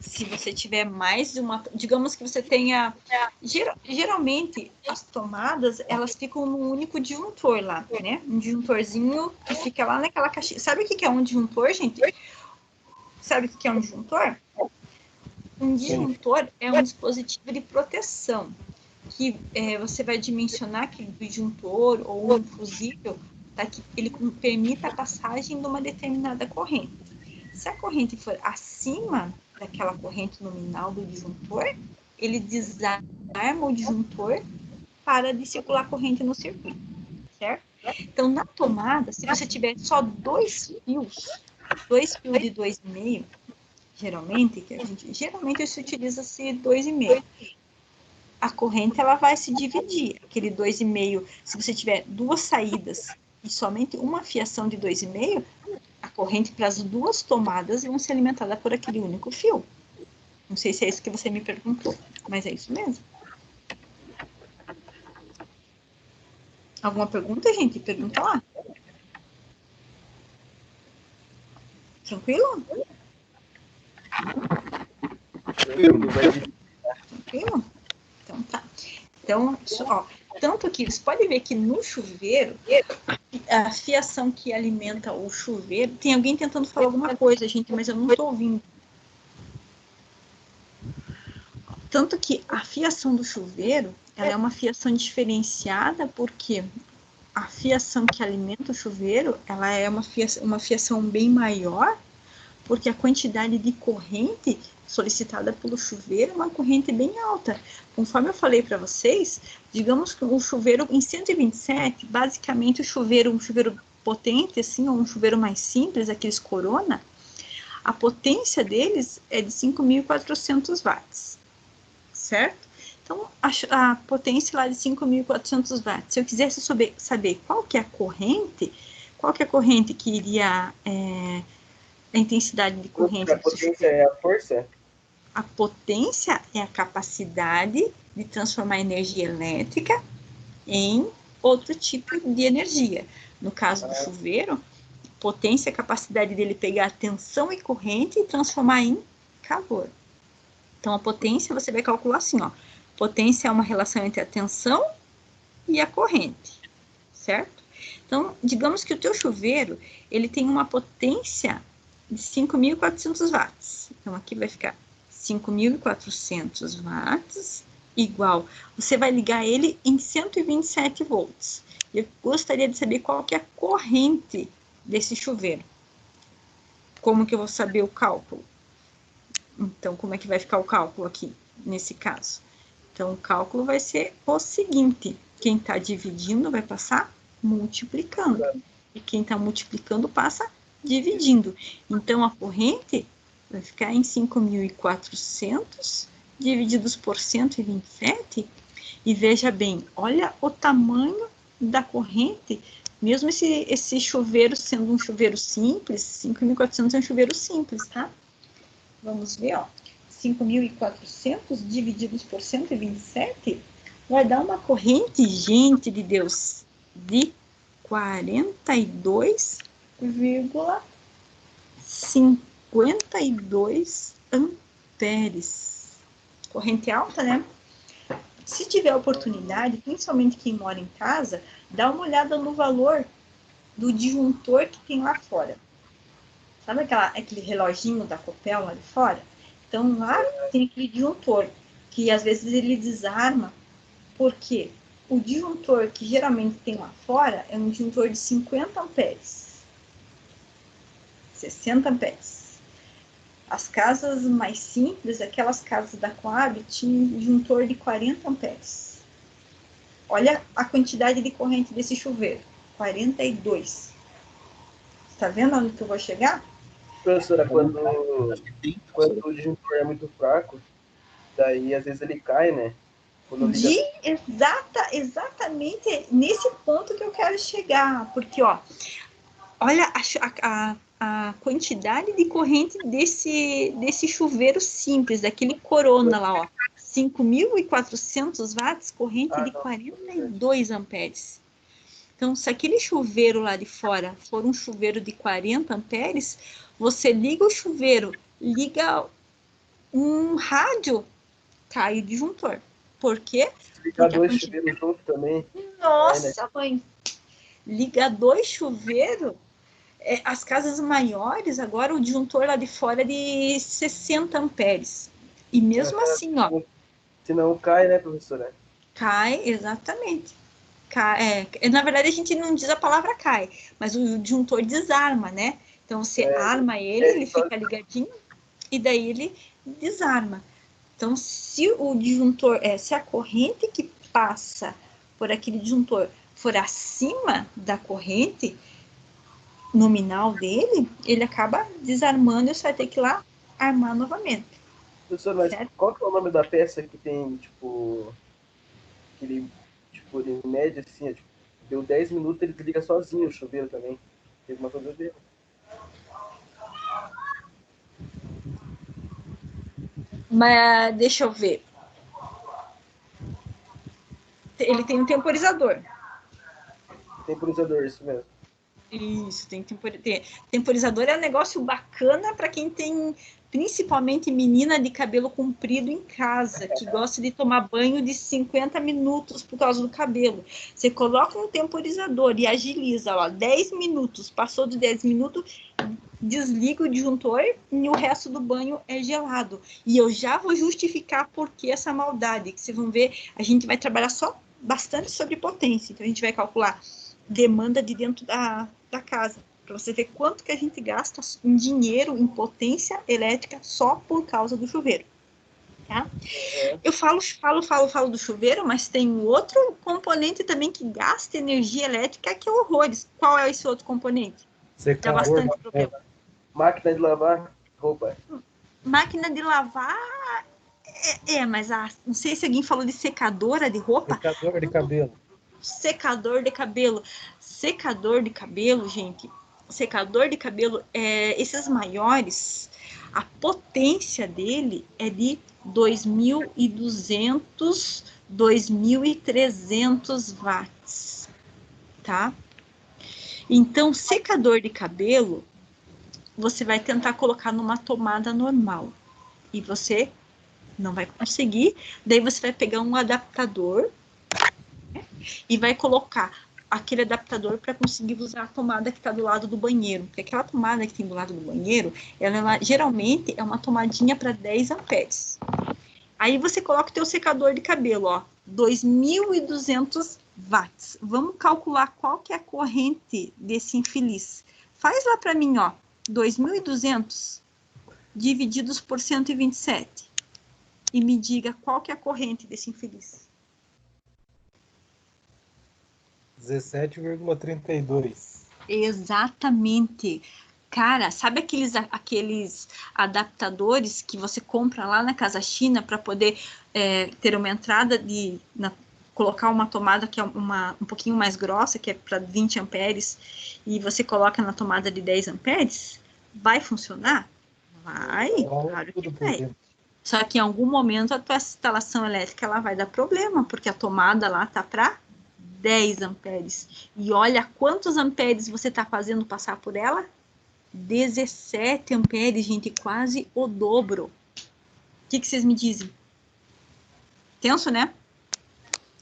Se você tiver mais de uma, digamos que você tenha, geralmente as tomadas, elas ficam num único disjuntor lá, né? Um disjuntorzinho que fica lá naquela caixinha. Sabe o que é um disjuntor, gente? Sabe o que é um disjuntor? Um disjuntor é um dispositivo de proteção, que você vai dimensionar aquele disjuntor ou um fusível, tá, que ele permita a passagem de uma determinada corrente. Se a corrente for acima daquela corrente nominal do disjuntor, ele desarma o disjuntor para de circular corrente no circuito, certo? Então, na tomada, se você tiver só dois fios de 2,5, geralmente se utiliza-se 2,5. A corrente ela vai se dividir. Aquele 2,5, se você tiver duas saídas e somente uma fiação de 2,5, a corrente para as duas tomadas vão ser alimentadas por aquele único fio. Não sei se é isso que você me perguntou, mas é isso mesmo. Alguma pergunta, gente? Pergunta lá. Tranquilo? Tranquilo? Então tá. Então, ó, tanto que você pode ver que no chuveiro, a fiação que alimenta o chuveiro, tem alguém tentando falar alguma coisa, gente, mas eu não estou ouvindo. Tanto que a fiação do chuveiro, ela é uma fiação diferenciada, porque a fiação que alimenta o chuveiro, ela é uma fiação bem maior, porque a quantidade de corrente solicitada pelo chuveiro é uma corrente bem alta. Conforme eu falei para vocês, digamos que o chuveiro em 127, basicamente um chuveiro potente, assim, ou um chuveiro mais simples, aqueles Corona, a potência deles é de 5.400 watts, certo? Então, a potência lá de 5.400 watts, se eu quisesse saber qual que é a corrente que iria... a intensidade de corrente. A potência é a força? A potência é a capacidade de transformar energia elétrica em outro tipo de energia. No caso do chuveiro, potência é a capacidade dele pegar tensão e corrente e transformar em calor. Então, a potência você vai calcular assim, ó. Potência é uma relação entre a tensão e a corrente, certo? Então, digamos que o teu chuveiro, ele tem uma potência de 5.400 watts. Então, aqui vai ficar 5.400 watts igual. Você vai ligar ele em 127 volts. Eu gostaria de saber qual que é a corrente desse chuveiro. Como que eu vou saber o cálculo? Então, como é que vai ficar o cálculo aqui, nesse caso? Então, o cálculo vai ser o seguinte. Quem está dividindo vai passar multiplicando. E quem está multiplicando passa dividindo. Então, a corrente vai ficar em 5.400 divididos por 127. E veja bem, olha o tamanho da corrente. Mesmo esse chuveiro sendo um chuveiro simples, 5.400 é um chuveiro simples, tá? Vamos ver, ó. 5.400 divididos por 127 vai dar uma corrente, gente de Deus, de 42,52 amperes. Corrente alta, né? Se tiver oportunidade, principalmente quem mora em casa, dá uma olhada no valor do disjuntor que tem lá fora. Sabe aquele reloginho da Copel lá de fora? Então, lá tem aquele disjuntor, que às vezes ele desarma, porque o disjuntor que geralmente tem lá fora é um disjuntor de 50 amperes. 60 amperes. As casas mais simples, aquelas casas da Coab, tinham disjuntor de 40 amperes. Olha a quantidade de corrente desse chuveiro, 42. Está vendo onde que eu vou chegar? Professora, quando o disjuntor é muito fraco, daí às vezes ele cai, né? Quando liga. Exatamente nesse ponto que eu quero chegar, porque ó, olha a quantidade de corrente desse chuveiro simples, daquele Corona lá, ó, 5.400 watts, corrente de 42 amperes. Então, se aquele chuveiro lá de fora for um chuveiro de 40 amperes, você liga o chuveiro, liga um rádio, cai o disjuntor. Por quê? Ligar dois chuveiros juntos também. Nossa, mãe! Liga dois chuveiros. As casas maiores, agora o disjuntor lá de fora é de 60 amperes. E mesmo assim, ó. Se não cai, né, professora? Cai, exatamente. Na verdade, a gente não diz a palavra cai, mas o disjuntor desarma, né? Então, você arma ele fica ligadinho, e daí ele desarma. Então, se o disjuntor, se a corrente que passa por aquele disjuntor for acima da corrente nominal dele, ele acaba desarmando e você vai ter que ir lá armar novamente. Professor, mas certo? qual que é o nome da peça que tem, tipo, aquele, tipo, ele mede assim, tipo, deu 10 minutos, ele desliga sozinho o chuveiro também. Teve uma coisa dele. Mas deixa eu ver. Ele tem um temporizador. Temporizador, isso mesmo. Isso, temporizador é um negócio bacana para quem tem, principalmente menina de cabelo comprido em casa, que gosta de tomar banho de 50 minutos por causa do cabelo. Você coloca um temporizador e agiliza, ó, 10 minutos, passou de 10 minutos, desliga o disjuntor e o resto do banho é gelado. E eu já vou justificar por que essa maldade, que vocês vão ver, a gente vai trabalhar só bastante sobre potência, então a gente vai calcular demanda de dentro da casa, para você ver quanto que a gente gasta em dinheiro, em potência elétrica, só por causa do chuveiro. Tá? Eu falo do chuveiro, mas tem outro componente também que gasta energia elétrica, que é horrores. Qual é esse outro componente? Dá bastante problema. Máquina de lavar roupa. Máquina de lavar... mas não sei se alguém falou de secadora de roupa. Secador de cabelo. Secador de cabelo. Secador de cabelo, gente. Secador de cabelo, esses maiores, a potência dele é de 2.200, 2.300 watts, tá? Então, secador de cabelo, você vai tentar colocar numa tomada normal. E você não vai conseguir. Daí você vai pegar um adaptador, né, e vai colocar aquele adaptador para conseguir usar a tomada que está do lado do banheiro. Porque aquela tomada que tem do lado do banheiro, ela geralmente é uma tomadinha para 10 amperes. Aí você coloca o teu secador de cabelo, ó, 2.200 watts. Vamos calcular qual que é a corrente desse infeliz. Faz lá para mim, ó, 2.200 divididos por 127. E me diga qual que é a corrente desse infeliz. 17,32. Exatamente. Cara, sabe aqueles adaptadores que você compra lá na Casa China para poder ter uma entrada colocar uma tomada que é um pouquinho mais grossa, que é para 20 amperes, e você coloca na tomada de 10 amperes? Vai funcionar? Vai, claro que vai. Só que em algum momento a tua instalação elétrica ela vai dar problema, porque a tomada lá tá para 10 amperes. E olha quantos amperes você está fazendo passar por ela? 17 amperes, gente, quase o dobro. O que vocês me dizem? Tenso, né?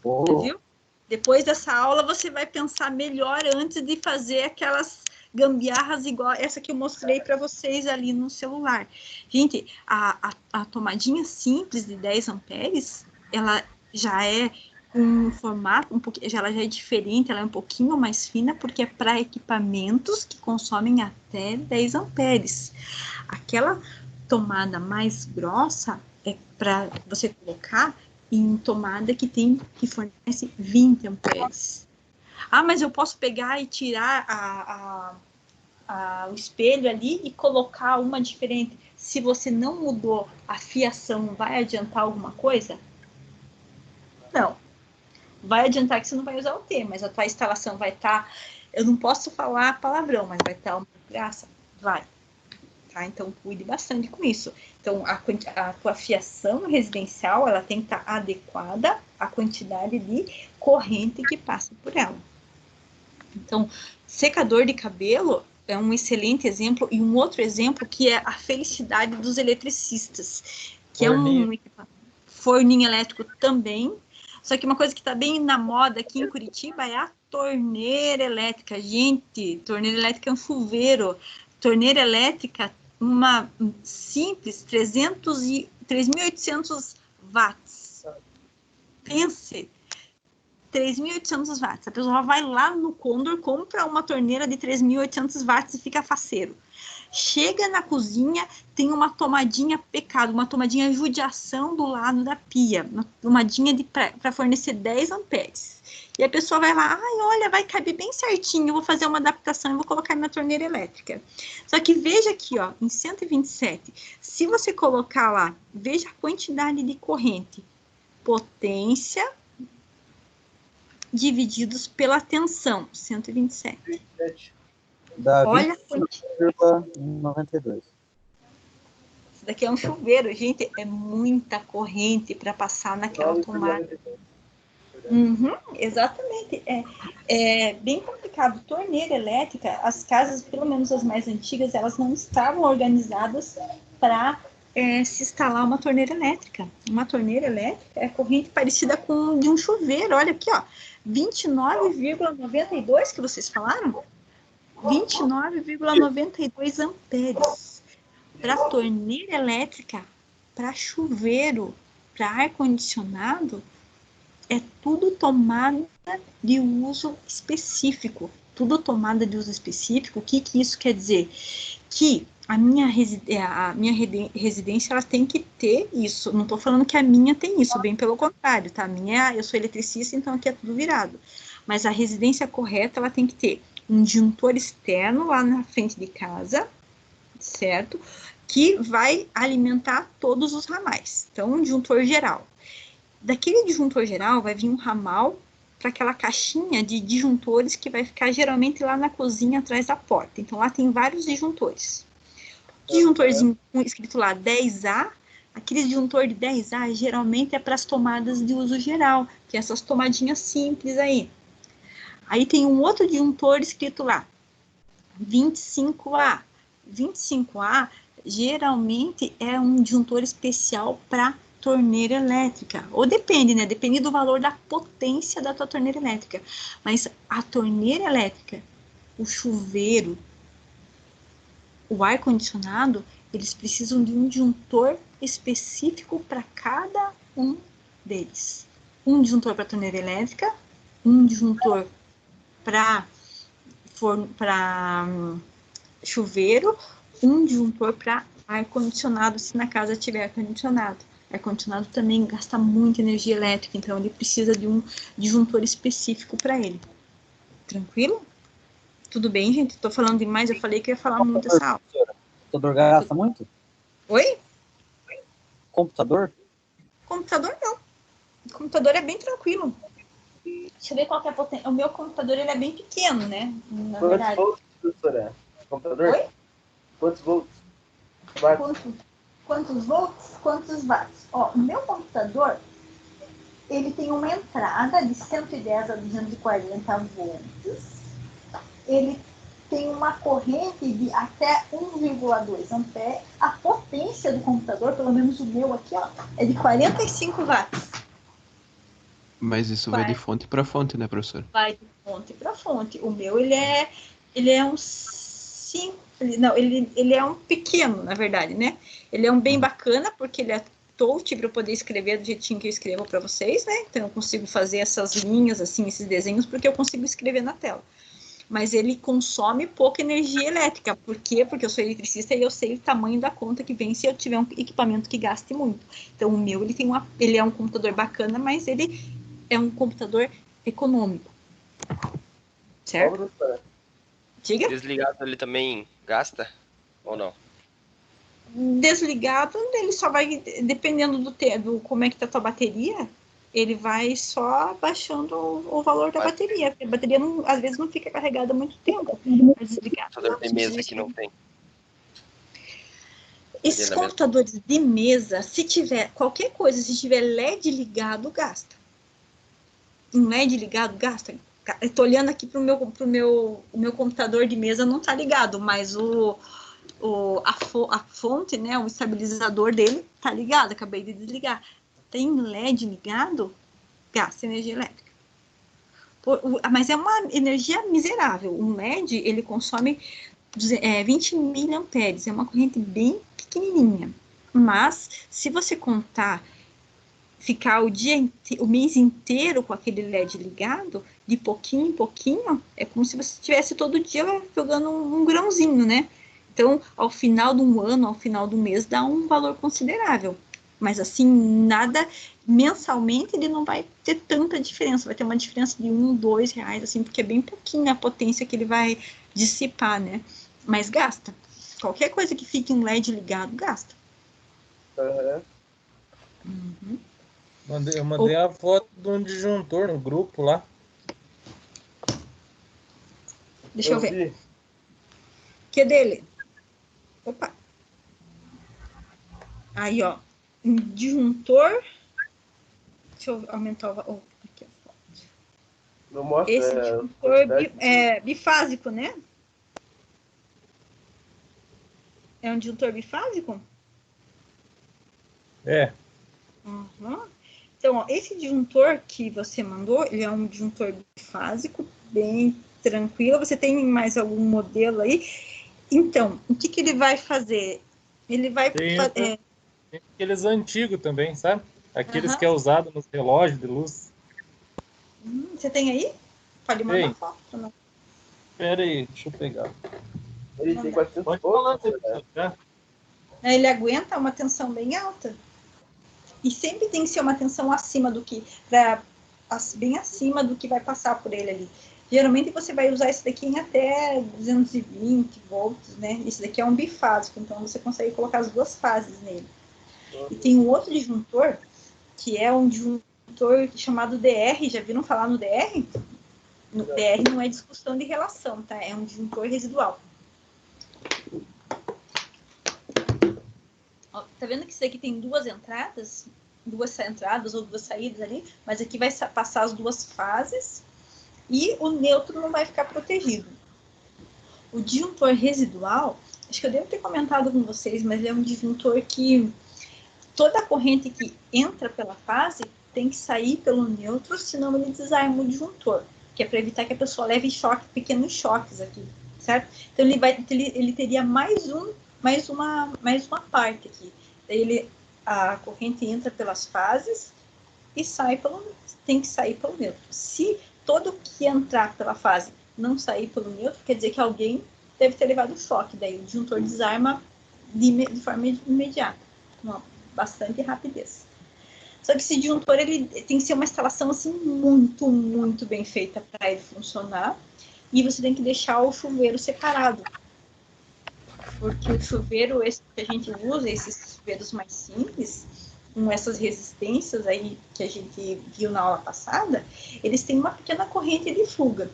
Viu? Depois dessa aula você vai pensar melhor antes de fazer aquelas gambiarras igual essa que eu mostrei para vocês ali no celular. Gente, a tomadinha simples de 10 amperes, ela já é um formato, ela já é diferente, ela é um pouquinho mais fina, porque é para equipamentos que consomem até 10 amperes. Aquela tomada mais grossa é para você colocar em tomada que fornece 20 amperes. Ah, mas eu posso pegar e tirar o espelho ali e colocar uma diferente. Se você não mudou a fiação, vai adiantar alguma coisa? Não. Vai adiantar que você não vai usar o T, mas a tua instalação vai estar... eu não posso falar palavrão, mas vai estar uma graça? Vai. Tá? Então, cuide bastante com isso. Então, a tua fiação residencial, ela tem que estar adequada à quantidade de corrente que passa por ela. Então, secador de cabelo é um excelente exemplo, e um outro exemplo que é a felicidade dos eletricistas, que Forninho. é um forninho elétrico também. Só que uma coisa que está bem na moda aqui em Curitiba é a torneira elétrica. Gente, torneira elétrica é um chuveiro. Torneira elétrica, uma simples, 3.800 watts. Pense, 3.800 watts. A pessoa vai lá no Condor, compra uma torneira de 3.800 watts e fica faceiro. Chega na cozinha, tem uma tomadinha pecado, uma tomadinha judiação do lado da pia, uma tomadinha para fornecer 10 amperes. E a pessoa vai lá, ai, olha, vai caber bem certinho, eu vou fazer uma adaptação e vou colocar na torneira elétrica. Só que veja aqui, ó, em 127, se você colocar lá, veja a quantidade de corrente, potência divididos pela tensão, 127. Dá Olha a 20,92. Isso daqui é um chuveiro, gente, é muita corrente para passar naquela tomada. Uhum, exatamente, é bem complicado. Torneira elétrica, as casas, pelo menos as mais antigas, elas não estavam organizadas para se instalar uma torneira elétrica. Uma torneira elétrica é corrente parecida com de um chuveiro, olha aqui, ó, 29,92 que vocês falaram? 29,92 amperes. Para torneira elétrica, para chuveiro, para ar-condicionado, é tudo tomada de uso específico. Tudo tomada de uso específico. O que isso quer dizer? Que a minha residência ela tem que ter isso. Não estou falando que a minha tem isso, bem pelo contrário, tá? Eu sou eletricista, então aqui é tudo virado. Mas a residência correta, ela tem que ter um disjuntor externo lá na frente de casa, certo? Que vai alimentar todos os ramais. Então, um disjuntor geral. Daquele disjuntor geral vai vir um ramal para aquela caixinha de disjuntores que vai ficar geralmente lá na cozinha atrás da porta. Então, lá tem vários disjuntores. Disjuntorzinho escrito lá 10A, aquele disjuntor de 10A geralmente é para as tomadas de uso geral, que é essas tomadinhas simples aí. Aí tem um outro disjuntor escrito lá, 25A. 25A geralmente é um disjuntor especial para torneira elétrica. Ou depende, né? Depende do valor da potência da tua torneira elétrica. Mas a torneira elétrica, o chuveiro, o ar-condicionado, eles precisam de um disjuntor específico para cada um deles. Um disjuntor para torneira elétrica, um disjuntor para chuveiro, um disjuntor para ar-condicionado, se na casa tiver ar-condicionado. Ar-condicionado também gasta muita energia elétrica, então ele precisa de um disjuntor específico para ele. Tranquilo? Tudo bem, gente? Estou falando demais, eu falei que eu ia falar muito essa aula. Computador gasta muito? Oi? Computador? Computador não. O computador é bem tranquilo. Deixa eu ver qual que é a potência. O meu computador ele é bem pequeno, né? Na verdade. Quantos volts, professora? Computador? Oi? Quantos volts? Quantos volts? Quantos watts? Ó, o meu computador, ele tem uma entrada de 110 a 240 volts. Ele tem uma corrente de até 1,2 ampere. A potência do computador, pelo menos o meu aqui, ó, é de 45 watts. Mas isso vai de fonte para fonte, né, professor? Vai de fonte para fonte. O meu, ele é um 5. Não, ele é um pequeno, na verdade, né? Ele é um bem bacana, porque ele é touch para eu poder escrever do jeitinho que eu escrevo para vocês, né? Então, eu consigo fazer essas linhas, assim, esses desenhos, porque eu consigo escrever na tela. mas ele consome pouca energia elétrica. Por quê? Porque eu sou eletricista e eu sei o tamanho da conta que vem se eu tiver um equipamento que gaste muito. Então, o meu, ele é um computador bacana, mas ele é um computador econômico. Certo? Diga? Desligado ele também gasta ou não? Desligado, ele só vai, dependendo do como é que tá a tua bateria, ele vai só baixando o valor da bateria. Porque a bateria, às vezes, não fica carregada há muito tempo. Mas desligado, Computador de mesa que não tem. Esses computadores de mesa, se tiver qualquer coisa, se tiver LED ligado, gasta. Um LED ligado, gasta. Eu tô olhando aqui pro o meu computador de mesa não tá ligado, mas a fonte, né, o estabilizador dele tá ligado, acabei de desligar. Tem LED ligado, gasta energia elétrica. Mas é uma energia miserável. Um LED, ele consome 20 miliamperes, é uma corrente bem pequenininha. Mas, se você contar, ficar o mês inteiro com aquele LED ligado, de pouquinho em pouquinho, é como se você estivesse todo dia jogando um grãozinho, né? Então, ao final de um ano, ao final do mês, dá um valor considerável. Mas, assim, nada, mensalmente, ele não vai ter tanta diferença. Vai ter uma diferença de R$1, R$2, assim, porque é bem pouquinho a potência que ele vai dissipar, né? Mas gasta. Qualquer coisa que fique um LED ligado, gasta. Uhum. Eu mandei a foto de um disjuntor no grupo lá. Deixa eu ver. Que dele? Opa. Aí, ó. Um disjuntor. Deixa eu aumentar o... aqui, a foto. Não mostra, esse disjuntor bifásico, né? É um disjuntor bifásico? É. Uhum. Então, ó, esse disjuntor que você mandou, ele é um disjuntor bifásico, bem tranquilo. Você tem mais algum modelo aí? Então, o que ele vai fazer? Ele vai... Tem aqueles antigos também, sabe? Aqueles que é usado nos relógios de luz. Você tem aí? Pode mandar foto pra nós. Espera aí, deixa eu pegar. Ele tem 400 volts. Ele aguenta uma tensão bem alta. E sempre tem que ser uma tensão acima do que... bem acima do que vai passar por ele ali. Geralmente você vai usar esse daqui em até 220 volts, né? Esse daqui é um bifásico, então você consegue colocar as duas fases nele. E tem um outro disjuntor, que é um disjuntor chamado DR. Já viram falar no DR? No DR não é discussão de relação, tá? É um disjuntor residual. Ó, tá vendo que isso aqui tem duas entradas ou duas saídas ali, mas aqui vai passar as duas fases e o neutro não vai ficar protegido. O disjuntor residual, acho que eu devo ter comentado com vocês, mas é um disjuntor que toda a corrente que entra pela fase tem que sair pelo neutro, senão ele desarma o disjuntor, que é para evitar que a pessoa leve pequenos choques aqui, certo? Então ele teria mais uma parte aqui. Daí a corrente entra pelas fases e tem que sair pelo neutro. Se todo que entrar pela fase não sair pelo neutro, quer dizer que alguém deve ter levado um choque. Daí o disjuntor desarma de forma imediata, com bastante rapidez. Só que esse disjuntor ele tem que ser uma instalação assim muito, muito bem feita para ele funcionar. E você tem que deixar o chuveiro separado. Porque o chuveiro esse que a gente usa, esses chuveiros mais simples, com essas resistências aí que a gente viu na aula passada, eles têm uma pequena corrente de fuga.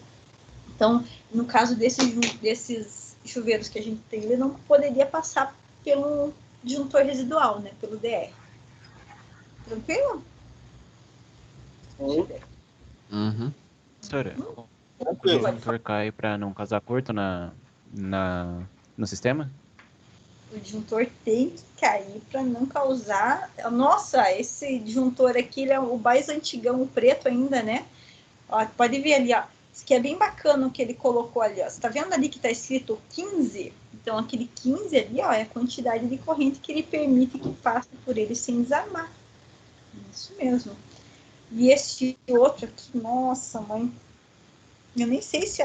Então, no caso desses chuveiros que a gente tem, ele não poderia passar pelo disjuntor residual, né? Pelo DR. Tranquilo? Uhum. Professora, o disjuntor cai para não causar curto no sistema? O disjuntor tem que cair para não causar... Nossa, esse disjuntor aqui ele é o mais antigão, o preto ainda, né? Ó, pode ver ali, ó. Isso aqui é bem bacana o que ele colocou ali, ó. Você tá vendo ali que tá escrito 15? Então, aquele 15 ali, ó, é a quantidade de corrente que ele permite que passe por ele sem desarmar. Isso mesmo. E esse outro aqui, nossa, mãe... Eu nem sei se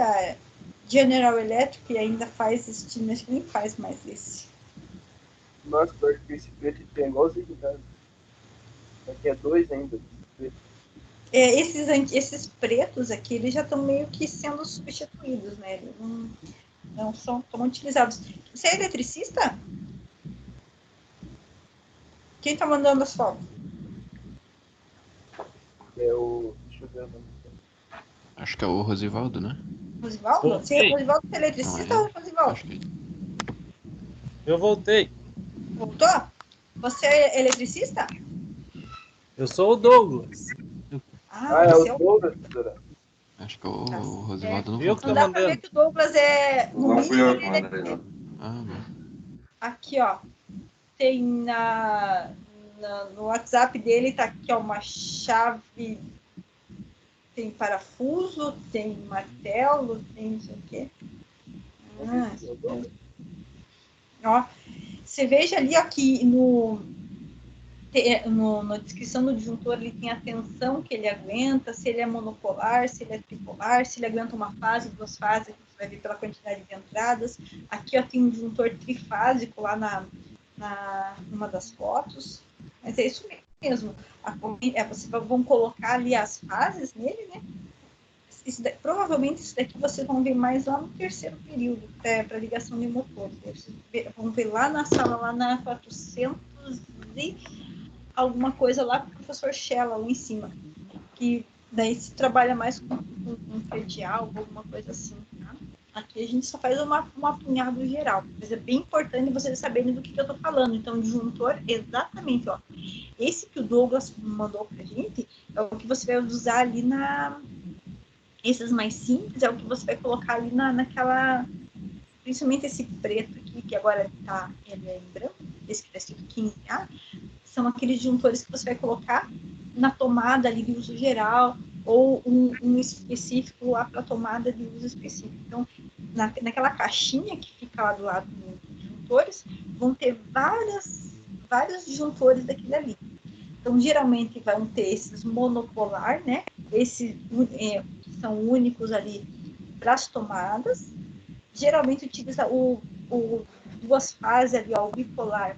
General Electric ainda faz esse time, acho que nem faz mais esse. Nossa, eu acho que esse preto tem igualzinho, cara. Aqui é 2 ainda. Esses pretos aqui, eles já estão meio que sendo substituídos, né? Eles não são tão utilizados. Você é eletricista? Quem tá mandando as fotos? É o. Deixa eu ver o nome. Acho que é o Rosivaldo, né? Rosivaldo? Voltei. Rosivaldo é eletricista Não é? ou Rosivaldo? Acho que Eu voltei. Voltou? Você é eletricista? Eu sou o Douglas. Ah, é você o Douglas, doutora. Acho que o Tá Rosivaldo não Eu que voltou. Não tô dá pra ver mandando. que o Douglas é. No Não fui eu mínimo, que ele mandei, não. Ah, bom. aqui, ó. Tem no WhatsApp dele, tá aqui, ó, uma chave. Tem parafuso, tem martelo, tem não sei o quê. Ó, você veja ali, ó, que na descrição do disjuntor ele tem a tensão que ele aguenta, se ele é monopolar, se ele é tripolar, se ele aguenta uma fase, 2 fases, que você vai ver pela quantidade de entradas. Aqui, ó, tem um disjuntor trifásico lá numa das fotos. Mas é isso mesmo. Vocês vão colocar ali as fases nele, né? Provavelmente isso daqui vocês vão ver mais lá no 3º período, para ligação de motores. Vocês vão ver lá na sala, lá na 400 e alguma coisa lá com o professor Shella lá em cima, que daí se trabalha mais com predial ou alguma coisa assim, tá? Aqui a gente só faz um apunhado geral, mas é bem importante vocês saberem do que eu tô falando. Então, disjuntor, exatamente, ó. Esse que o Douglas mandou pra gente é o que você vai usar ali esses mais simples, é o que você vai colocar ali naquela, principalmente esse preto aqui, que agora ele é em branco, esse que tá escrito 15A, são aqueles disjuntores que você vai colocar na tomada ali de uso geral, ou um específico lá para tomada de uso específico. Então, naquela caixinha que fica lá do lado dos disjuntores, vão ter vários disjuntores daquele ali. Então, geralmente, vão ter esses monopolar, né? Esses que são únicos ali para as tomadas. Geralmente, utiliza o 2 fases ali, ó, o bipolar,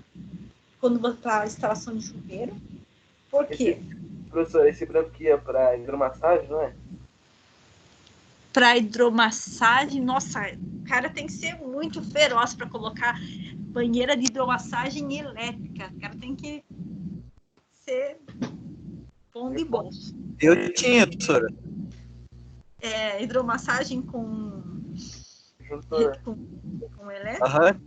quando você está a instalação de chuveiro. Por quê? Professor, esse branco aqui é para hidromassagem, não é? Para hidromassagem, nossa, o cara tem que ser muito feroz para colocar banheira de hidromassagem elétrica. O cara tem que ser bom de bolso. Eu tinha, professora. Hidromassagem com elétrica. Aham.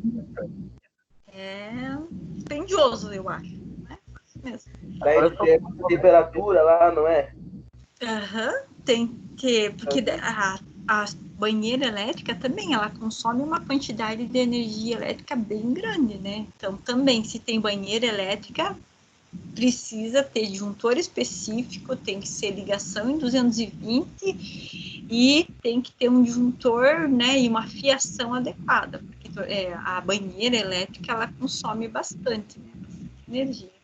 É dispendioso, eu acho. Né? Mesmo. Para ele ter temperatura lá, não é? Tem que, porque a banheira elétrica também, ela consome uma quantidade de energia elétrica bem grande, né? Então, também, se tem banheira elétrica, precisa ter disjuntor específico, tem que ser ligação em 220 e tem que ter um disjuntor, né, e uma fiação adequada, porque a banheira elétrica, ela consome bastante, né, bastante energia.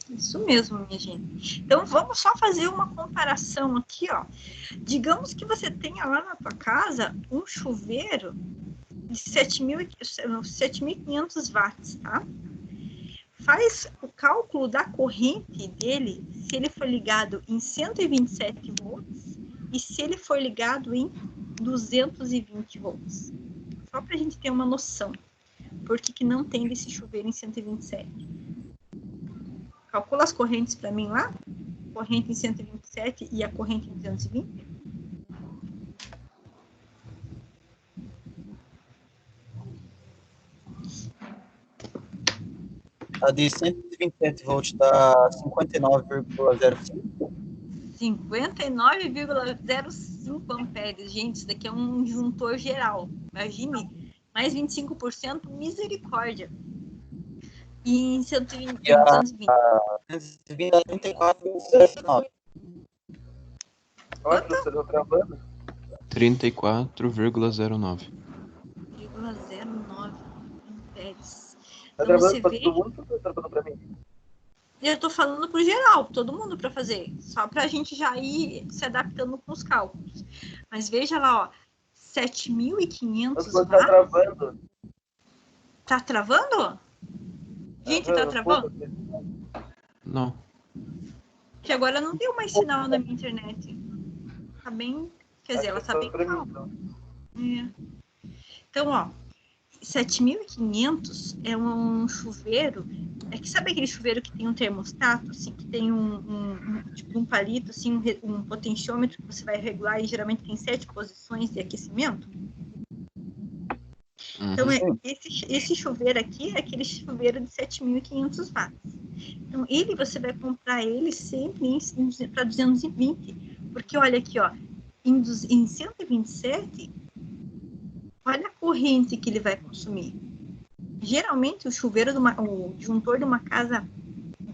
Isso mesmo, minha gente. Então, vamos só fazer uma comparação aqui, ó. Digamos que você tenha lá na tua casa um chuveiro de 7.500 watts, tá? Faz o cálculo da corrente dele, se ele for ligado em 127 volts e se ele for ligado em 220 volts. Só para a gente ter uma noção. Por que não tem desse chuveiro em 127? Calcula as correntes para mim lá. Corrente em 127 e a corrente em 220. A de 127 volts dá 59,05. 59,05 amperes. Gente, isso daqui é um disjuntor geral. Imagine, mais 25%, misericórdia. E em 120. E a 220 dá 34,09. Olha, professor, eu tô travando. 34,09. 0,09 amperes. Tá Então, travando você para vê... todo mundo ou tá travando para mim? eu tô falando pro geral, todo mundo para fazer, só pra gente já ir se adaptando com os cálculos. Mas veja lá, ó, 7.500 Mas quando watts. tá travando. Tá travando? Gente, tá travando? Não. Que agora não deu mais sinal na minha internet. Tá bem, quer dizer, ela tá bem calma. Então, ó, 7.500 é um chuveiro. É que sabe aquele chuveiro que tem um termostato, assim, que tem tipo um palito, assim, um potenciômetro que você vai regular e geralmente tem 7 posições de aquecimento? Então, esse chuveiro aqui é aquele chuveiro de 7.500 watts. Então, você vai comprar ele sempre para 220. Porque, olha aqui, ó, em 127, olha a corrente que ele vai consumir. Geralmente, o disjuntor de uma casa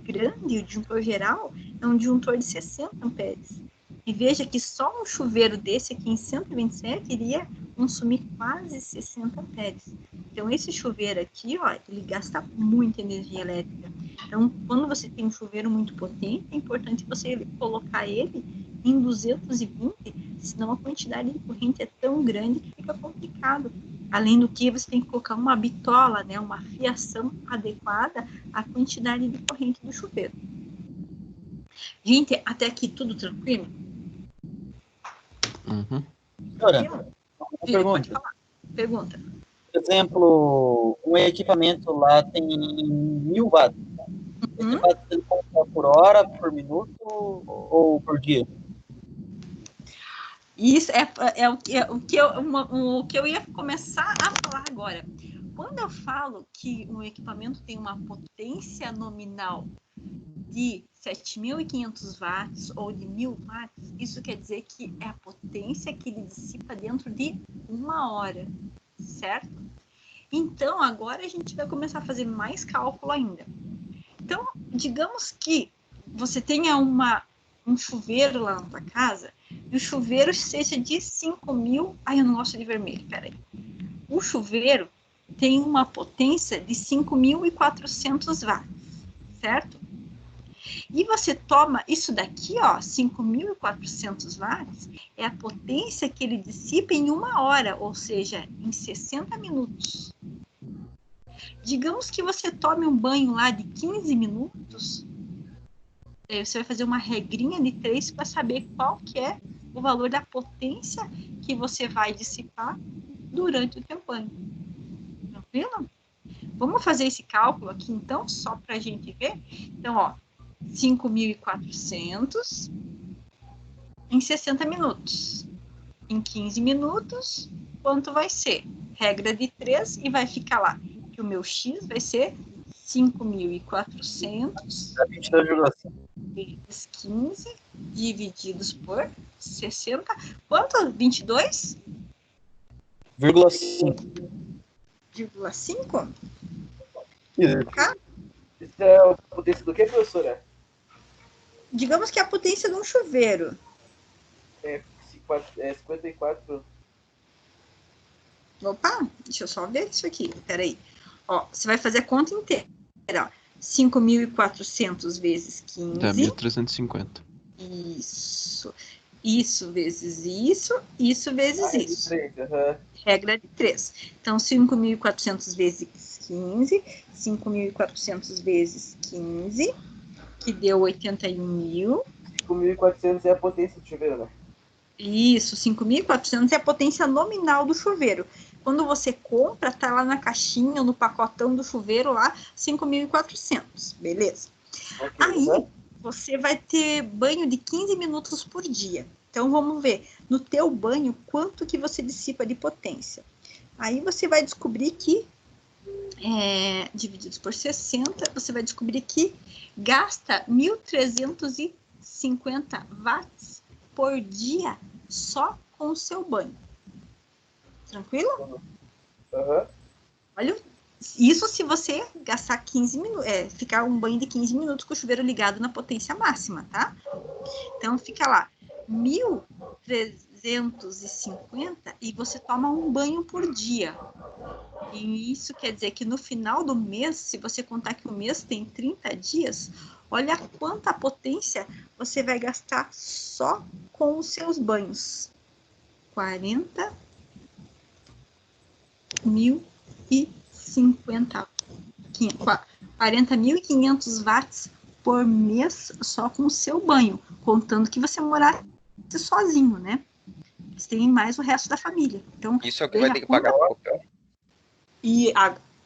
grande, o disjuntor geral, é um disjuntor de 60 amperes. E veja que só um chuveiro desse aqui em 127 iria consumir quase 60 amperes. Então, esse chuveiro aqui, ó, ele gasta muita energia elétrica. Então, quando você tem um chuveiro muito potente, é importante você colocar ele em 220, senão a quantidade de corrente é tão grande que fica complicado. Além do que, você tem que colocar uma bitola, né, uma fiação adequada à quantidade de corrente do chuveiro. Gente, até aqui tudo tranquilo? Senhora, uma pergunta. Pergunta. Por exemplo, um equipamento lá tem 1.000 watts. Esse watt ele conta por hora, por minuto ou por dia? Isso é o que eu ia começar a falar agora. Quando eu falo que um equipamento tem uma potência nominal de 7.500 watts ou de 1.000 watts, isso quer dizer que é a potência que ele dissipa dentro de 1 hora, certo? Então, agora a gente vai começar a fazer mais cálculo ainda. Então, digamos que você tenha um chuveiro lá na tua casa, e o chuveiro seja de 5.000... Ai, eu não gosto de vermelho, peraí. O chuveiro tem uma potência de 5.400 watts, certo? E você toma isso daqui, ó, 5.400 watts, é a potência que ele dissipa em 1 hora, ou seja, em 60 minutos. Digamos que você tome um banho lá de 15 minutos, aí você vai fazer uma regrinha de 3 para saber qual que é o valor da potência que você vai dissipar durante o teu banho. Tranquilo? Vamos fazer esse cálculo aqui, então, só para a gente ver. Então, ó, 5.400 em 60 minutos. Em 15 minutos, quanto vai ser? Regra de 3 e vai ficar lá. Que o meu X vai ser 5.400 vezes 15 divididos por 60. Quanto? 22,5? Tá? Isso é a potência do que, professora? Digamos que é a potência de um chuveiro. É 54. Opa, deixa eu só ver isso aqui. Peraí. Ó, você vai fazer a conta inteira. Ó, 5.400 vezes 15. Dá 1.350. Isso. Isso vezes isso. Isso vezes isso. 3, Regra de 3. Então, 5.400 vezes 15. 5.400 vezes 15. Que deu 81.000. 5.400 é a potência do chuveiro, né? Isso, 5.400 é a potência nominal do chuveiro. Quando você compra, tá lá na caixinha, no pacotão do chuveiro lá, 5.400, beleza? Okay, aí, você vai ter banho de 15 minutos por dia. Então, vamos ver, no teu banho, quanto que você dissipa de potência. Aí, você vai descobrir que, divididos por 60, você vai descobrir que gasta 1.350 watts por dia só com o seu banho. Tranquilo? Olha, isso se você gastar 15 minutos, ficar um banho de 15 minutos com o chuveiro ligado na potência máxima, tá? Então, fica lá, 1.350 e você toma um banho por dia. E isso quer dizer que no final do mês, se você contar que o mês tem 30 dias, Olha quanta potência você vai gastar só com os seus banhos. 40.500 watts por mês só com o seu banho, contando que você morasse sozinho, né? Você tem mais o resto da família. Então, Isso é o que vai ter que pagar para a Copel? E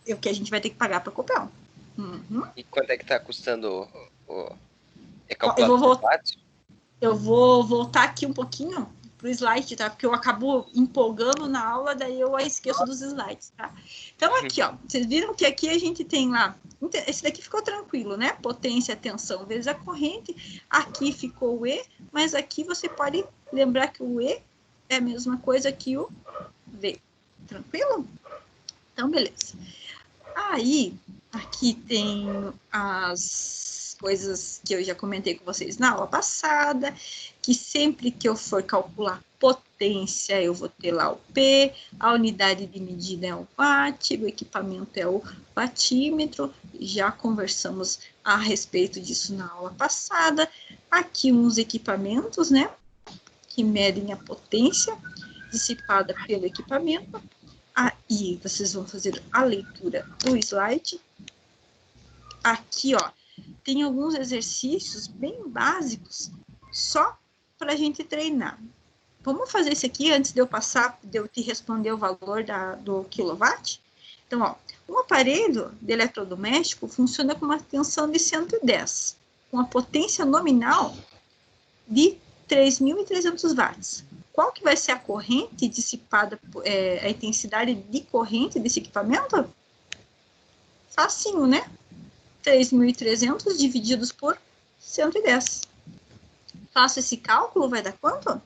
é o que a gente vai ter que pagar para a Copel. Uhum. E quanto é que está custando é calculado por watts? Eu vou voltar aqui um pouquinho pro slide, tá? Porque eu acabo empolgando na aula, daí eu esqueço dos slides, tá? Então, aqui, ó, vocês viram que aqui a gente tem lá, esse daqui ficou tranquilo, né? Potência, tensão vezes a corrente. Aqui ficou o E, mas aqui você pode lembrar que o E é a mesma coisa que o V. Tranquilo? Então, beleza. Aí, aqui tem as coisas que eu já comentei com vocês na aula passada, que sempre que eu for calcular potência, eu vou ter lá o P, a unidade de medida é o watt, o equipamento é o wattímetro, já conversamos a respeito disso na aula passada. Aqui uns equipamentos, né, que medem a potência dissipada pelo equipamento. Aí, vocês vão fazer a leitura do slide. Aqui, ó, tem alguns exercícios bem básicos, só para a gente treinar. Vamos fazer esse aqui antes de eu te responder o valor do quilowatt? Então, ó, um aparelho de eletrodoméstico funciona com uma tensão de 110, com a potência nominal de 3.300 watts. Qual que vai ser a corrente dissipada, a intensidade de corrente desse equipamento? Facinho, né? 3.300 divididos por 110. Faço esse cálculo, vai dar quanto?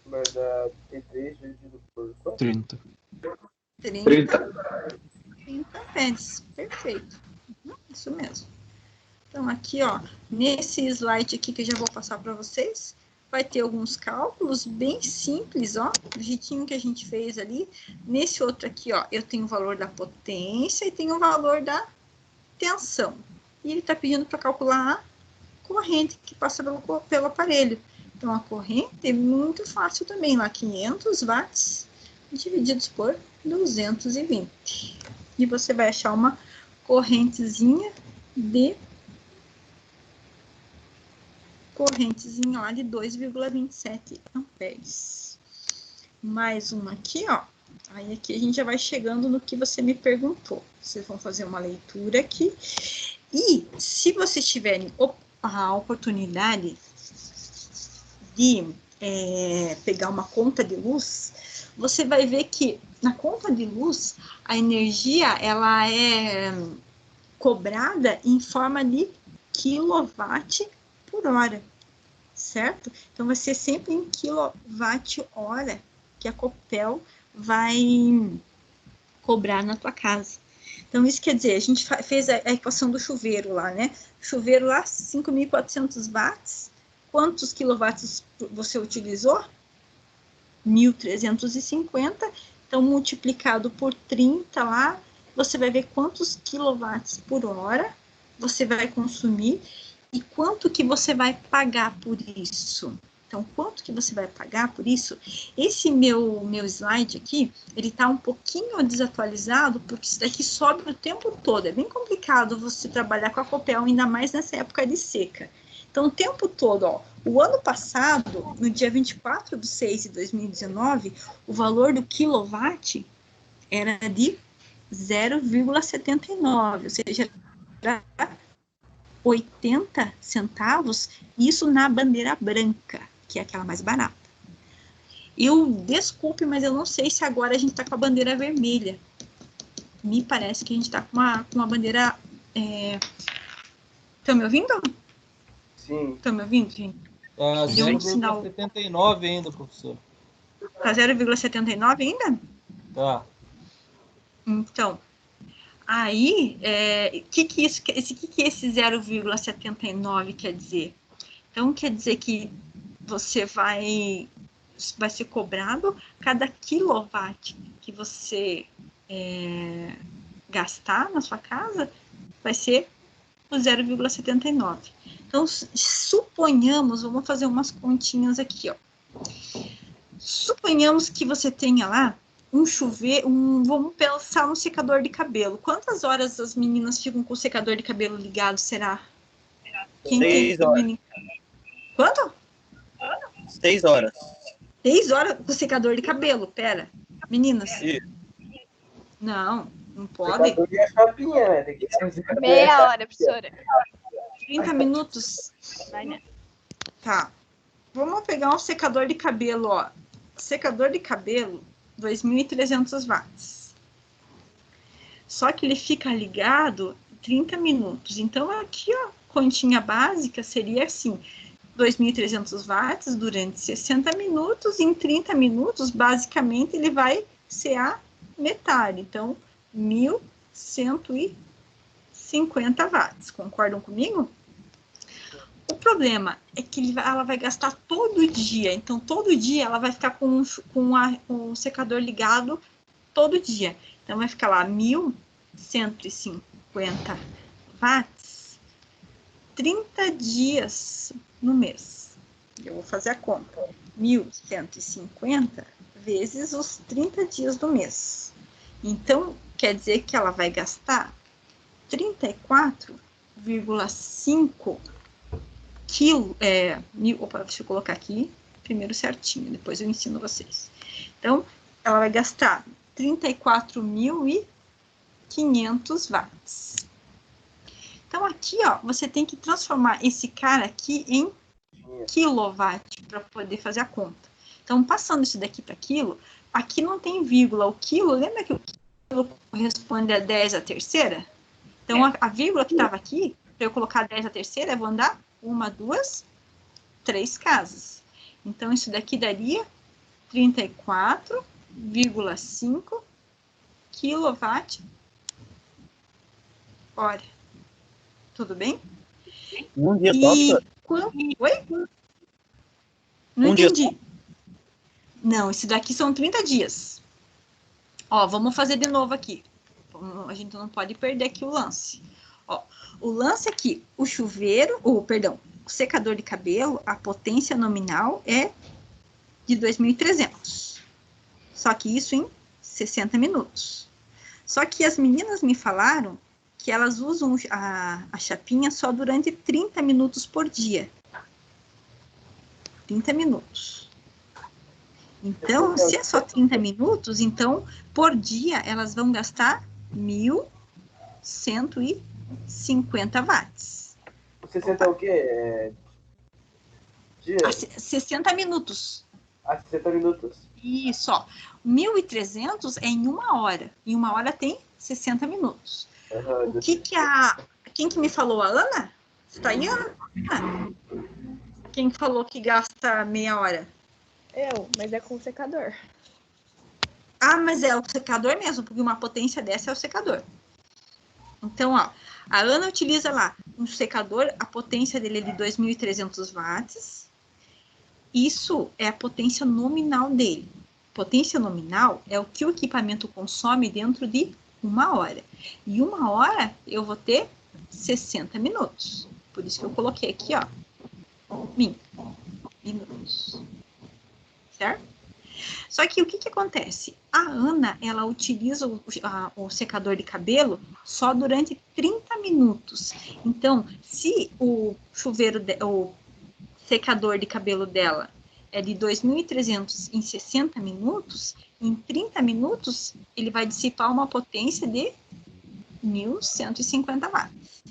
Vai dar T3 dividido por quanto? 30. 30 pés. Perfeito. Isso mesmo. Então, aqui, ó, nesse slide aqui que eu já vou passar para vocês, vai ter alguns cálculos bem simples, ó, do jeitinho que a gente fez ali. Nesse outro aqui, ó, eu tenho o valor da potência e tenho o valor da tensão. E ele está pedindo para calcular a corrente que passa pelo aparelho. Então, a corrente é muito fácil também, lá, 500 watts divididos por 220. E você vai achar uma correntezinha lá de 2,27 amperes. Mais uma aqui, ó. Aí aqui a gente já vai chegando no que você me perguntou. Vocês vão fazer uma leitura aqui. E se vocês tiverem a oportunidade de pegar uma conta de luz, você vai ver que na conta de luz a energia ela é cobrada em forma de quilowatt por hora, certo? Então, vai ser sempre em quilowatt-hora que a Copel vai cobrar na tua casa. Então, isso quer dizer, a gente fez a equação do chuveiro lá, né? Chuveiro lá, 5.400 watts. Quantos quilowatts você utilizou? 1.350. Então, multiplicado por 30 lá, você vai ver quantos quilowatts por hora você vai consumir e quanto que você vai pagar por isso. Então, quanto que você vai pagar por isso? Esse meu slide aqui, ele está um pouquinho desatualizado, porque isso daqui sobe o tempo todo. É bem complicado você trabalhar com a Copel, ainda mais nessa época de seca. Então, o tempo todo, ó, o ano passado, no dia 24/6/2019, o valor do quilowatt era de 0,79, ou seja, 80 centavos, isso na bandeira branca, que é aquela mais barata. Desculpe, mas eu não sei se agora a gente está com a bandeira vermelha. Me parece que a gente está com uma bandeira... Estão me ouvindo? Sim. Estão me ouvindo, gente? Tá 0,79 ainda, professor. Tá 0,79 ainda? Tá. Então, aí, que esse 0,79 quer dizer? Então, quer dizer que você vai ser cobrado cada quilowatt que você gastar na sua casa vai ser o 0,79. Então, suponhamos, vamos fazer umas continhas aqui, ó. Suponhamos que você tenha lá um chuveiro, vamos pensar no secador de cabelo. Quantas horas as meninas ficam com o secador de cabelo ligado, será? 6 horas. Quanto? 6 horas. 6 horas com o secador de cabelo, pera. Meninas. Isso. Não pode. Secador e a chapinha, né? Tem que fazer Meia hora, professora. 30 minutos. Vai, né? Tá. Vamos pegar um secador de cabelo, ó. Secador de cabelo, 2.300 watts. Só que ele fica ligado 30 minutos. Então, aqui, ó, continha básica seria assim, 2.300 watts durante 60 minutos. Em 30 minutos, basicamente, ele vai ser a metade. Então, 1.150 watts. Concordam comigo? O problema é que ela vai gastar todo dia. Então, todo dia ela vai ficar com o secador ligado todo dia. Então, vai ficar lá 1.150 watts, 30 dias no mês. Eu vou fazer a conta. 1.150 vezes os 30 dias do mês. Então, quer dizer que ela vai gastar 34,5 quilo, deixa eu colocar aqui primeiro certinho, depois eu ensino vocês. Então, ela vai gastar 34.500 watts. Então, aqui, ó, você tem que transformar esse cara aqui em quilowatt para poder fazer a conta. Então, passando isso daqui para quilo, aqui não tem vírgula. O quilo, lembra que o quilo corresponde a 10 à terceira? Então, a vírgula que estava aqui, para eu colocar 10 à terceira, eu vou andar 1, 2, 3 casas. Então, isso daqui daria 34,5 quilowatt hora. Tudo bem? Um dia só? Oi? Não entendi. Não, isso daqui são 30 dias. Ó, vamos fazer de novo aqui. A gente não pode perder aqui o lance. Ó, o lance aqui, o chuveiro, o secador de cabelo, a potência nominal é de 2.300. Só que isso em 60 minutos. Só que as meninas me falaram que elas usam a chapinha só durante 30 minutos por dia. 30 minutos. Então, se é só 30 minutos, então, por dia, elas vão gastar 1.150 watts. 60 é o quê? Dia? 60 minutos. 60 minutos. Isso, ó. 1.300 é em 1 hora. Em 1 hora tem 60 minutos. Uhum. Quem que me falou? A Ana? Você tá aí, Ana? Quem falou que gasta meia hora? Eu, mas é com secador. Ah, mas é o secador mesmo, porque uma potência dessa é o secador. Então, ó, a Ana utiliza lá um secador, a potência dele é de 2.300 watts. Isso é a potência nominal dele. Potência nominal é o que o equipamento consome dentro de 1 hora. E 1 hora eu vou ter 60 minutos. Por isso que eu coloquei aqui, ó, minutos. Certo? Só que o que acontece? A Ana, ela utiliza o secador de cabelo só durante 30 minutos. Então, se o o secador de cabelo dela é de 2.300 em 60 minutos, em 30 minutos, ele vai dissipar uma potência de 1.150 watts.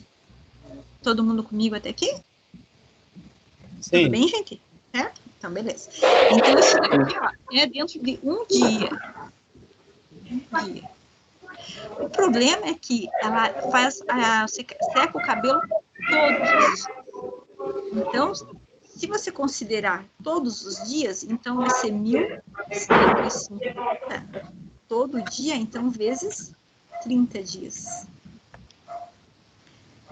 Todo mundo comigo até aqui? Sim. Tudo bem, gente? Certo? Então, beleza. Então, isso daqui, ó, é dentro de um dia. O problema é que ela seca o cabelo todos os dias. Então, se você considerar todos os dias, então vai ser 1.150 todo dia, então vezes 30 dias.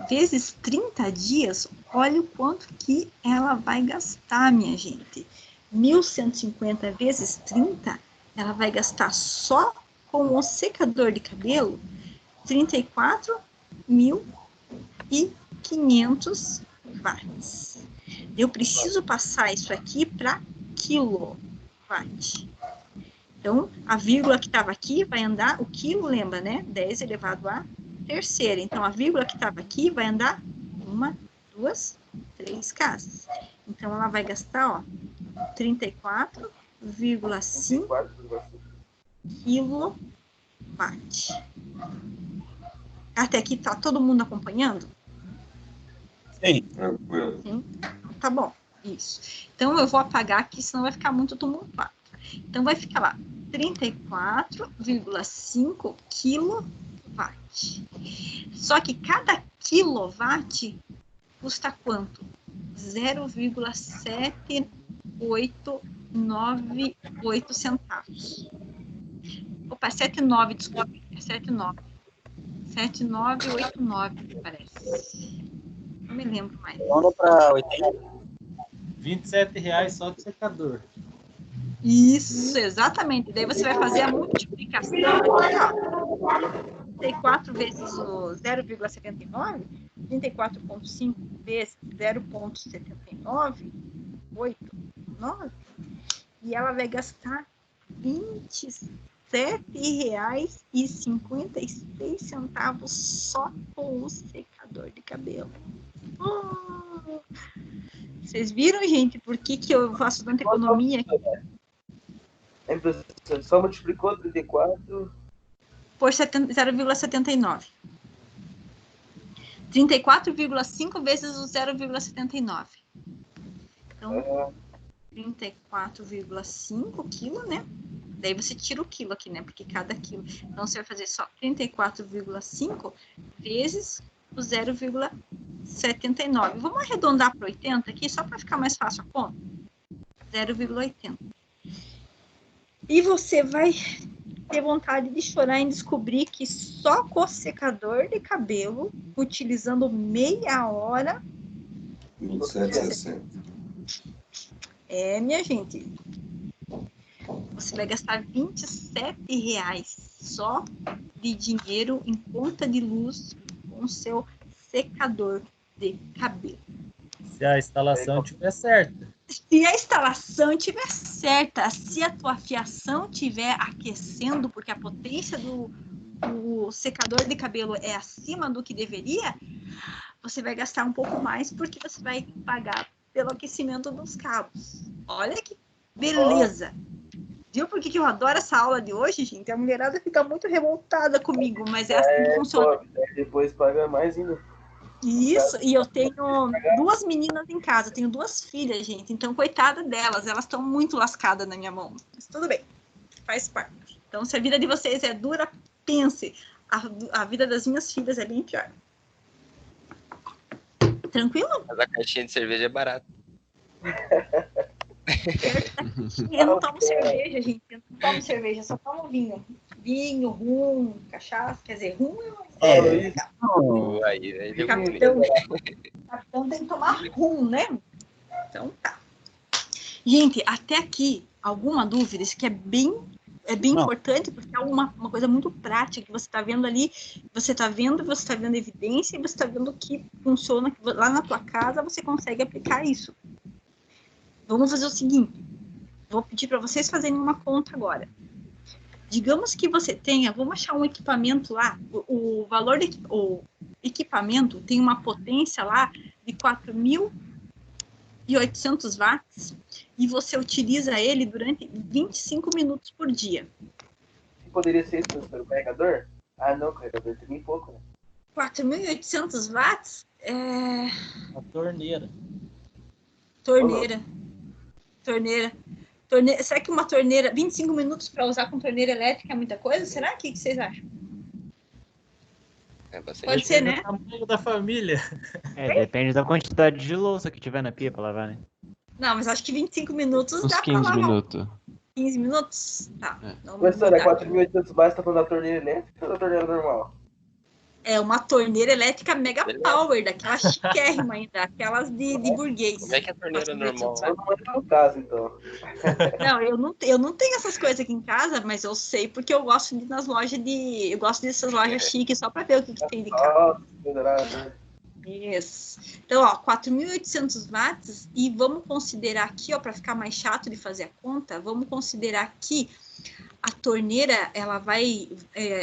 Vezes 30 dias, olha o quanto que ela vai gastar, minha gente. 1.150 vezes 30, ela vai gastar só com o secador de cabelo 34.500 watts. Eu preciso passar isso aqui para quilowatt. Então, a vírgula que estava aqui vai andar, o quilo, lembra, né? 10 elevado a terceira. Então, a vírgula que estava aqui vai andar 1, 2, 3 casas. Então, ela vai gastar, ó, 34,5 quilowatt. Até aqui tá todo mundo acompanhando? Sim. Tranquilo. Sim. Tá bom, isso. Então, eu vou apagar aqui, senão vai ficar muito tumultuado. Então, vai ficar lá, 34,5 quilowatt. Só que cada quilowatt custa quanto? 0,7898 centavos. Opa, 79, desculpe. É 79. 7989, parece. Não me lembro mais. Vamos para 80. R$27 só do secador. Isso, exatamente. Daí você vai fazer a multiplicação aqui, ó. 34 vezes o 0,79, 34,5 vezes 0,79, 89, e ela vai gastar R$27,56 só com o secador de cabelo. Vocês viram, gente, por que eu faço tanta economia aqui? Hein, professor? Só multiplicou 34. Por 0,79. 34,5 vezes o 0,79. Então, 34,5 quilo, né? Daí você tira o quilo aqui, né? Porque cada quilo. Então, você vai fazer só 34,5 vezes o 0,79. Vamos arredondar para 80 aqui, só para ficar mais fácil a conta. 0,80. E você vai ter vontade de chorar em descobrir que só com o secador de cabelo, utilizando meia hora... 27,60. Minha gente, você vai gastar R$27 só de dinheiro em conta de luz com o seu secador de cabelo. Se a instalação estiver certa. Se a instalação estiver certa, se a tua fiação estiver aquecendo, porque a potência do secador de cabelo é acima do que deveria, você vai gastar um pouco mais, porque você vai pagar pelo aquecimento dos cabos. Olha que beleza! Viu por que eu adoro essa aula de hoje, gente? A mulherada fica muito revoltada comigo, mas é assim que funciona. Depois paga mais ainda. Isso, e eu tenho 2 meninas em casa, tenho 2 filhas, gente, então coitada delas, elas estão muito lascadas na minha mão, mas tudo bem, faz parte. Então, se a vida de vocês é dura, pense, a vida das minhas filhas é bem pior. Tranquilo? Mas a caixinha de cerveja é barata. Eu não tomo cerveja, gente, eu não tomo cerveja, só tomo vinho. Vinho, rum, cachaça, quer dizer, rum Aí, capitão tem que tomar rum, né? Então tá. Gente, até aqui, alguma dúvida? Isso que é bem importante, porque é uma coisa muito prática que você está vendo ali, você está vendo evidência e você está vendo que funciona, que lá na tua casa você consegue aplicar isso. Vamos fazer o seguinte, vou pedir para vocês fazerem uma conta agora. Digamos que você tenha, vamos achar um equipamento lá, o valor do equipamento tem uma potência lá de 4.800 watts e você utiliza ele durante 25 minutos por dia. Poderia ser isso, professor, o carregador? Ah, não, o carregador tem bem pouco, né? 4.800 watts é... A torneira. Torneira. Será que uma torneira, 25 minutos para usar com torneira elétrica é muita coisa? Será? O que vocês acham? É bastante. Pode ser, né? O tamanho da família. Depende da quantidade de louça que tiver na pia para lavar, né? Não, mas acho que 25 minutos Uns dá para 15 lavar. minutos. 15 minutos? Tá. É. Não, Professor, é tá. 4.800 watts, tá falando da torneira elétrica ou da torneira normal? É uma torneira elétrica mega power, daquela chiquérrima ainda, aquelas de burguês. Como é que é a torneira normal? Não é no caso, então. Não, eu não tenho essas coisas aqui em casa, mas eu sei porque eu gosto de ir nas lojas de. Eu gosto dessas lojas chiques só para ver o que tem de casa. Isso. Então, ó, 4.800 watts, e vamos considerar aqui, ó, para ficar mais chato de fazer a conta, vamos considerar que a torneira, ela vai,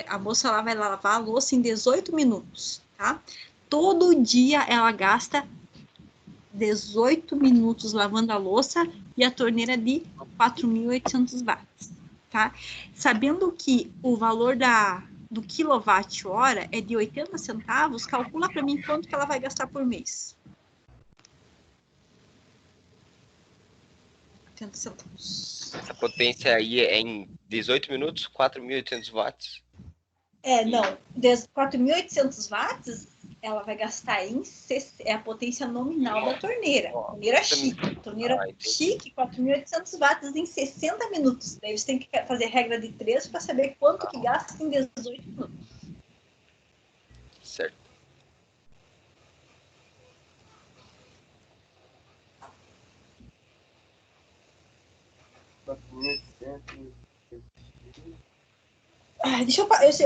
a moça ela vai lavar a louça em 18 minutos, tá? Todo dia ela gasta 18 minutos lavando a louça e a torneira de 4.800 watts, tá? Sabendo que o valor do quilowatt-hora é de 80 centavos, calcula para mim quanto que ela vai gastar por mês. 80 centavos. Essa potência aí é em 18 minutos, 4.800 watts. Não. 4.800 watts, ela vai gastar é a potência nominal da torneira. Torneira chique. Torneira chique, 4.800 watts em 60 minutos. Daí você tem que fazer regra de 3 para saber quanto que gasta em 18 minutos. Certo.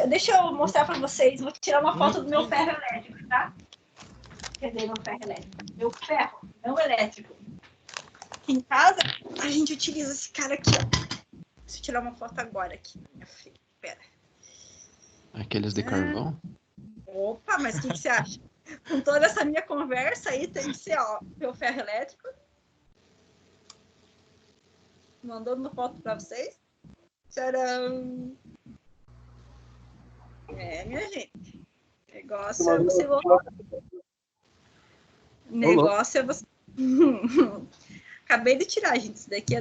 Deixa eu mostrar para vocês. Vou tirar uma foto do meu ferro elétrico, tá? Cadê meu ferro elétrico? Meu ferro, não elétrico. Aqui em casa, a gente utiliza esse cara aqui, ó. Deixa eu tirar uma foto agora aqui, minha filha. Pera. Aqueles de carvão? Opa, mas o que você acha? Com toda essa minha conversa aí, tem que ser, ó, meu ferro elétrico. Mandando uma foto para vocês. Tcharam! Minha gente. Negócio é você voltar. Negócio é você. Acabei de tirar, gente. Isso daqui é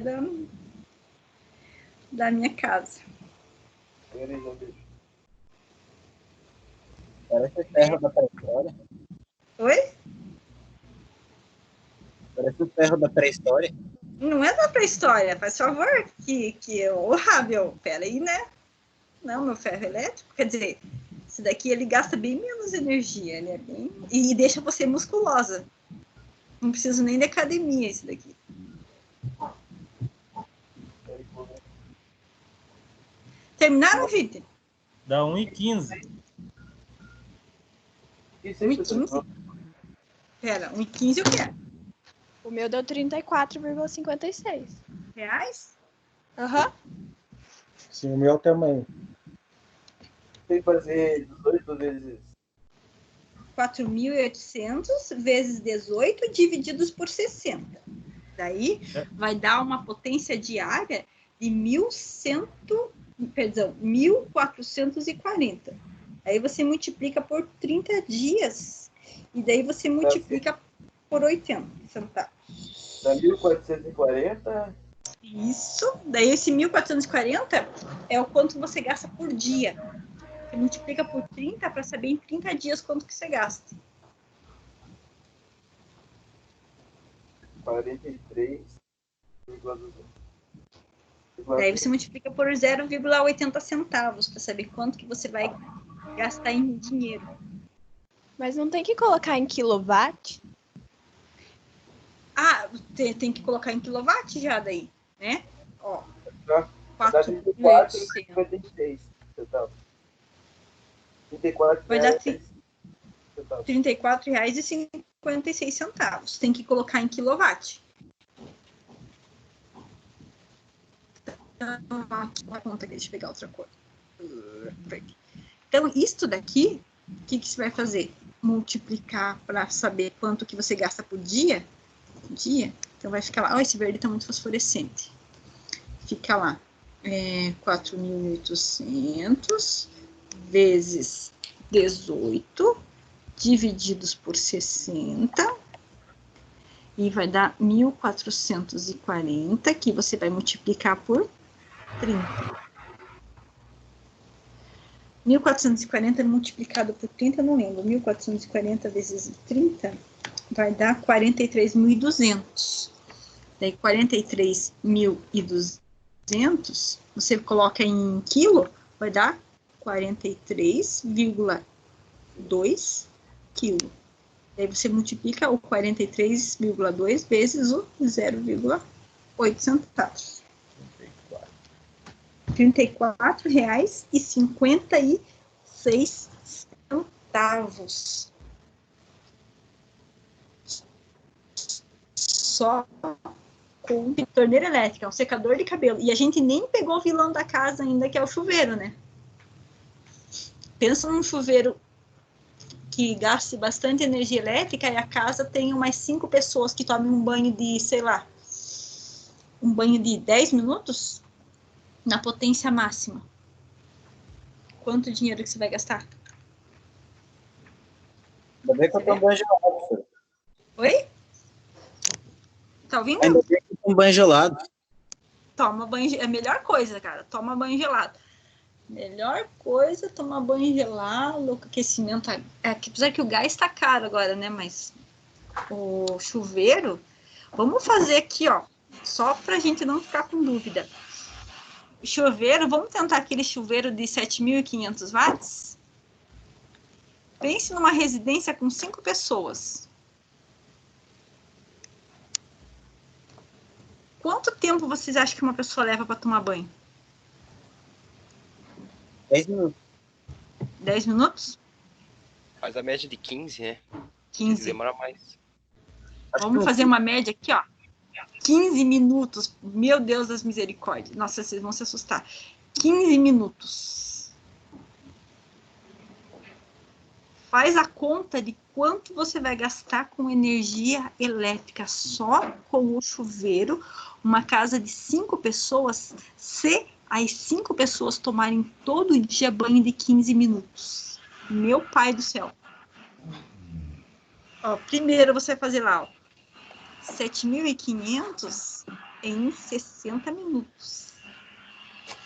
da minha casa. Parece o ferro da pré-história. Oi? Parece o ferro da pré-história. Não é da pré-história, faz favor. Meu, peraí, né? Não, meu ferro elétrico, quer dizer, esse daqui ele gasta bem menos energia, ele é bem... E deixa você musculosa. Não preciso nem de academia esse daqui. Terminaram, Vitor? Dá 1,15. 1,15? Pera, 1,15 o quê? O meu deu 34,56 reais? Aham. Sim, o meu também. Tem que fazer 18 vezes 4.800 vezes 18 divididos por 60. Daí vai dar uma potência diária de 1.440. Aí você multiplica por 30 dias e daí você multiplica por 80 centavos. Dá 1.440. Isso. Daí esse 1.440 é o quanto você gasta por dia. Você multiplica por 30 para saber em 30 dias quanto que você gasta. 43,200. Daí você multiplica por 0,80 centavos para saber quanto que você vai gastar em dinheiro. Mas não tem que colocar em quilowatt? Ah, tem que colocar em quilowatt já daí, né? Ó, 4,56 centavos. 34 vai dar R$ 34,56. Tem que colocar em quilowatt. Uma conta aqui, deixa eu pegar outra coisa. Então, isto daqui, o que você vai fazer? Multiplicar para saber quanto que você gasta por dia. Então, vai ficar lá. Ó, esse verde está muito fosforescente. Fica lá. 4.800 vezes 18 divididos por 60 e vai dar 1.440, que você vai multiplicar por 30. 1.440 multiplicado por 30, eu não lembro. 1.440 vezes 30 vai dar 43.200. Daí 43.200, você coloca em quilo, vai dar 43,2 2 quilos. Aí você multiplica o 43,2 vezes o 0,8 centavos. R$ 34,56. Só com torneira elétrica, um secador de cabelo. E a gente nem pegou o vilão da casa ainda, que é o chuveiro, né? Pensa num chuveiro que gaste bastante energia elétrica e a casa tem umas 5 pessoas que tomem um banho de, sei lá, um banho de 10 minutos na potência máxima. Quanto dinheiro que você vai gastar? Ainda bem que eu tomo banho gelado, professor. Oi? Tá ouvindo? Ainda bem que eu tomo banho gelado. Toma banho, é a melhor coisa, cara. Toma banho gelado. Melhor coisa, tomar banho gelado, aquecimento. Apesar que o gás tá caro agora, né? Mas o chuveiro, vamos fazer aqui, ó, só pra gente não ficar com dúvida. Chuveiro, vamos tentar aquele chuveiro de 7.500 watts? Pense numa residência com 5 pessoas. Quanto tempo vocês acham que uma pessoa leva para tomar banho? 10 minutos. 10 minutos? Faz a média de 15, né? 15. Demora mais. Vamos fazer uma média aqui, ó. 15 minutos. Meu Deus das misericórdias. Nossa, vocês vão se assustar. 15 minutos. Faz a conta de quanto você vai gastar com energia elétrica só com o chuveiro. Uma casa de 5 pessoas, se as 5 pessoas tomarem todo dia banho de 15 minutos. Meu pai do céu. Ó, primeiro você vai fazer lá, ó, 7.500 em 60 minutos.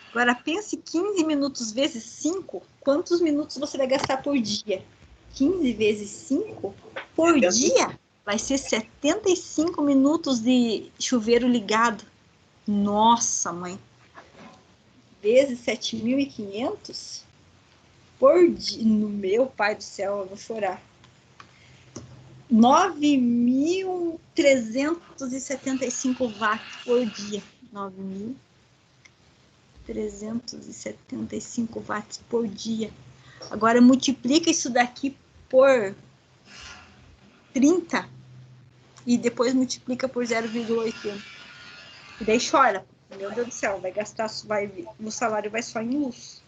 Agora pense 15 minutos vezes 5, quantos minutos você vai gastar por dia? 15 vezes 5 por dia vai ser 75 minutos de chuveiro ligado. Nossa, mãe. Vezes 7.500 por dia. No meu pai do céu, eu vou chorar. 9.375 watts por dia. 9.375 watts por dia. Agora multiplica isso daqui por 30 e depois multiplica por 0,8. E daí chora. Meu Deus do céu, vai gastar, o salário vai só em luz.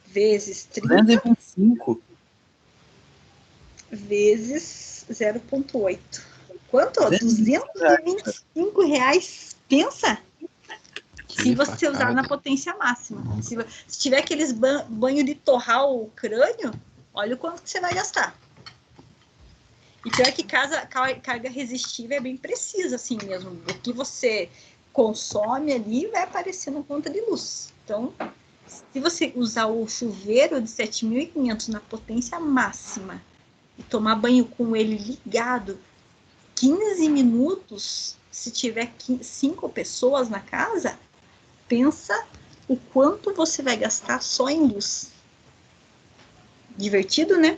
Vezes 30. 225. Vezes 0,8. Quanto? R$225. Pensa? Se você usar na potência máxima. Se tiver aqueles banho de torrar o crânio, olha o quanto que você vai gastar. E pior que carga resistiva é bem precisa, assim mesmo. O que você consome ali vai aparecer na conta de luz. Então, se você usar o chuveiro de 7.500 na potência máxima e tomar banho com ele ligado, 15 minutos, se tiver 5 pessoas na casa, pensa o quanto você vai gastar só em luz. Divertido, né?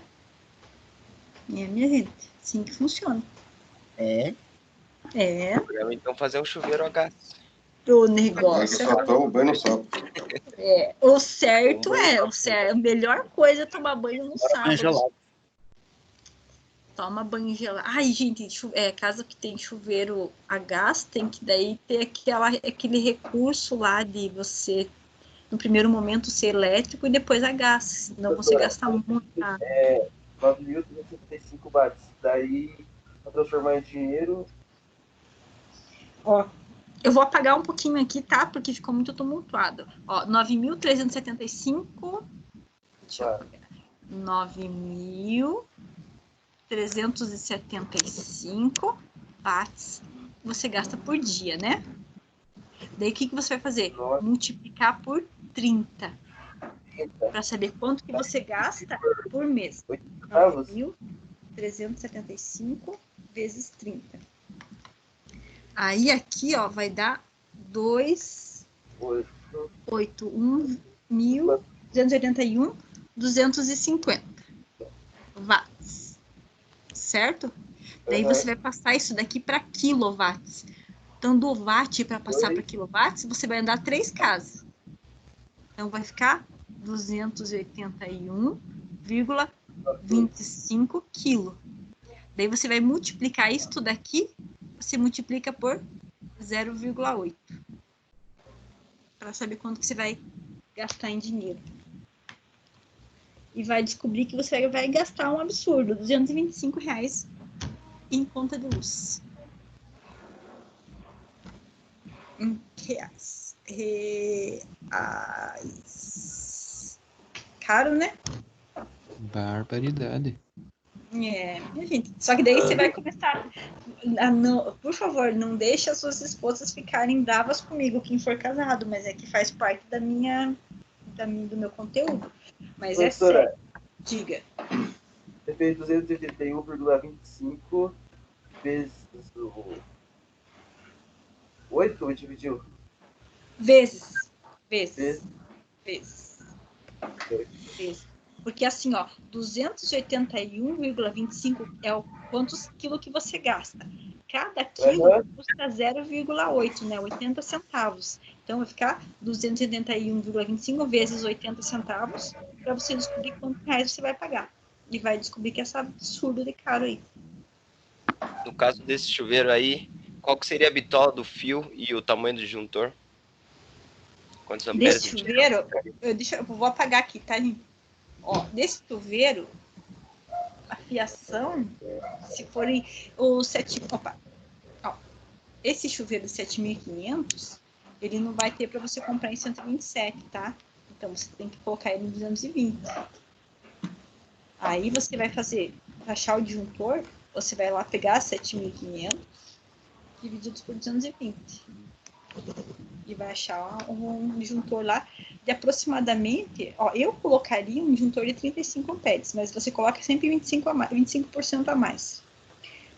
É, minha gente, assim que funciona. É. Então fazer um chuveiro a gás. O negócio só toma banho só. O certo a melhor coisa é tomar banho no sábado. Toma banho gelado. Ai, gente, casa que tem chuveiro a gás tem que daí ter aquele recurso lá de você, no primeiro momento, ser elétrico e depois a gás. Senão você gasta muito. 9.375 watts. Daí, para transformar em dinheiro... Ó, eu vou apagar um pouquinho aqui, tá? Porque ficou muito tumultuado. Ó, 9.375... Deixa eu apagar. 9.375 watts você gasta por dia, né? Daí, o que você vai fazer? Multiplicar por 30. Para saber quanto que você gasta por mês. 9.375 vezes 30. Aí, aqui, ó, vai dar 1.281 250 watts, certo? Daí você vai passar isso daqui para quilowatts. Então, do watt para passar para quilowatts, você vai andar 3 casas. Então, vai ficar 281,25 quilo. Daí, você vai multiplicar isso daqui, você multiplica por 0,8. Para saber quanto que você vai gastar em dinheiro. E vai descobrir que você vai gastar um absurdo, R$225 em conta de luz. Em reais. Caro, né? Barbaridade. Gente. Só que daí você vai começar a não, por favor, não deixe as suas esposas ficarem bravas comigo, quem for casado, mas é que faz parte do meu conteúdo. Mas Professora, é sério. Diga. Você fez 281,25 vezes o 8 ou dividiu? Vezes. Porque assim, ó, 281,25 é o quantos quilos que você gasta. Cada quilo custa 0,8, né? 80 centavos. Então, vai ficar 281,25 vezes 80 centavos para você descobrir quantos reais você vai pagar. E vai descobrir que é essa absurdo de caro aí. No caso desse chuveiro aí, qual que seria a bitola do fio e o tamanho do disjuntor? Quantos amperes? Desse chuveiro, eu vou apagar aqui, tá, gente? Ó, desse chuveiro, a fiação, se forem os 7... Opa! Ó, esse chuveiro 7.500, ele não vai ter para você comprar em 127, tá? Então, você tem que colocar ele em 220. Aí, você vai achar o disjuntor, você vai lá pegar 7.500 divididos por 220. E vai achar um disjuntor lá de aproximadamente, ó, eu colocaria um disjuntor de 35 amperes, mas você coloca sempre 25% a mais.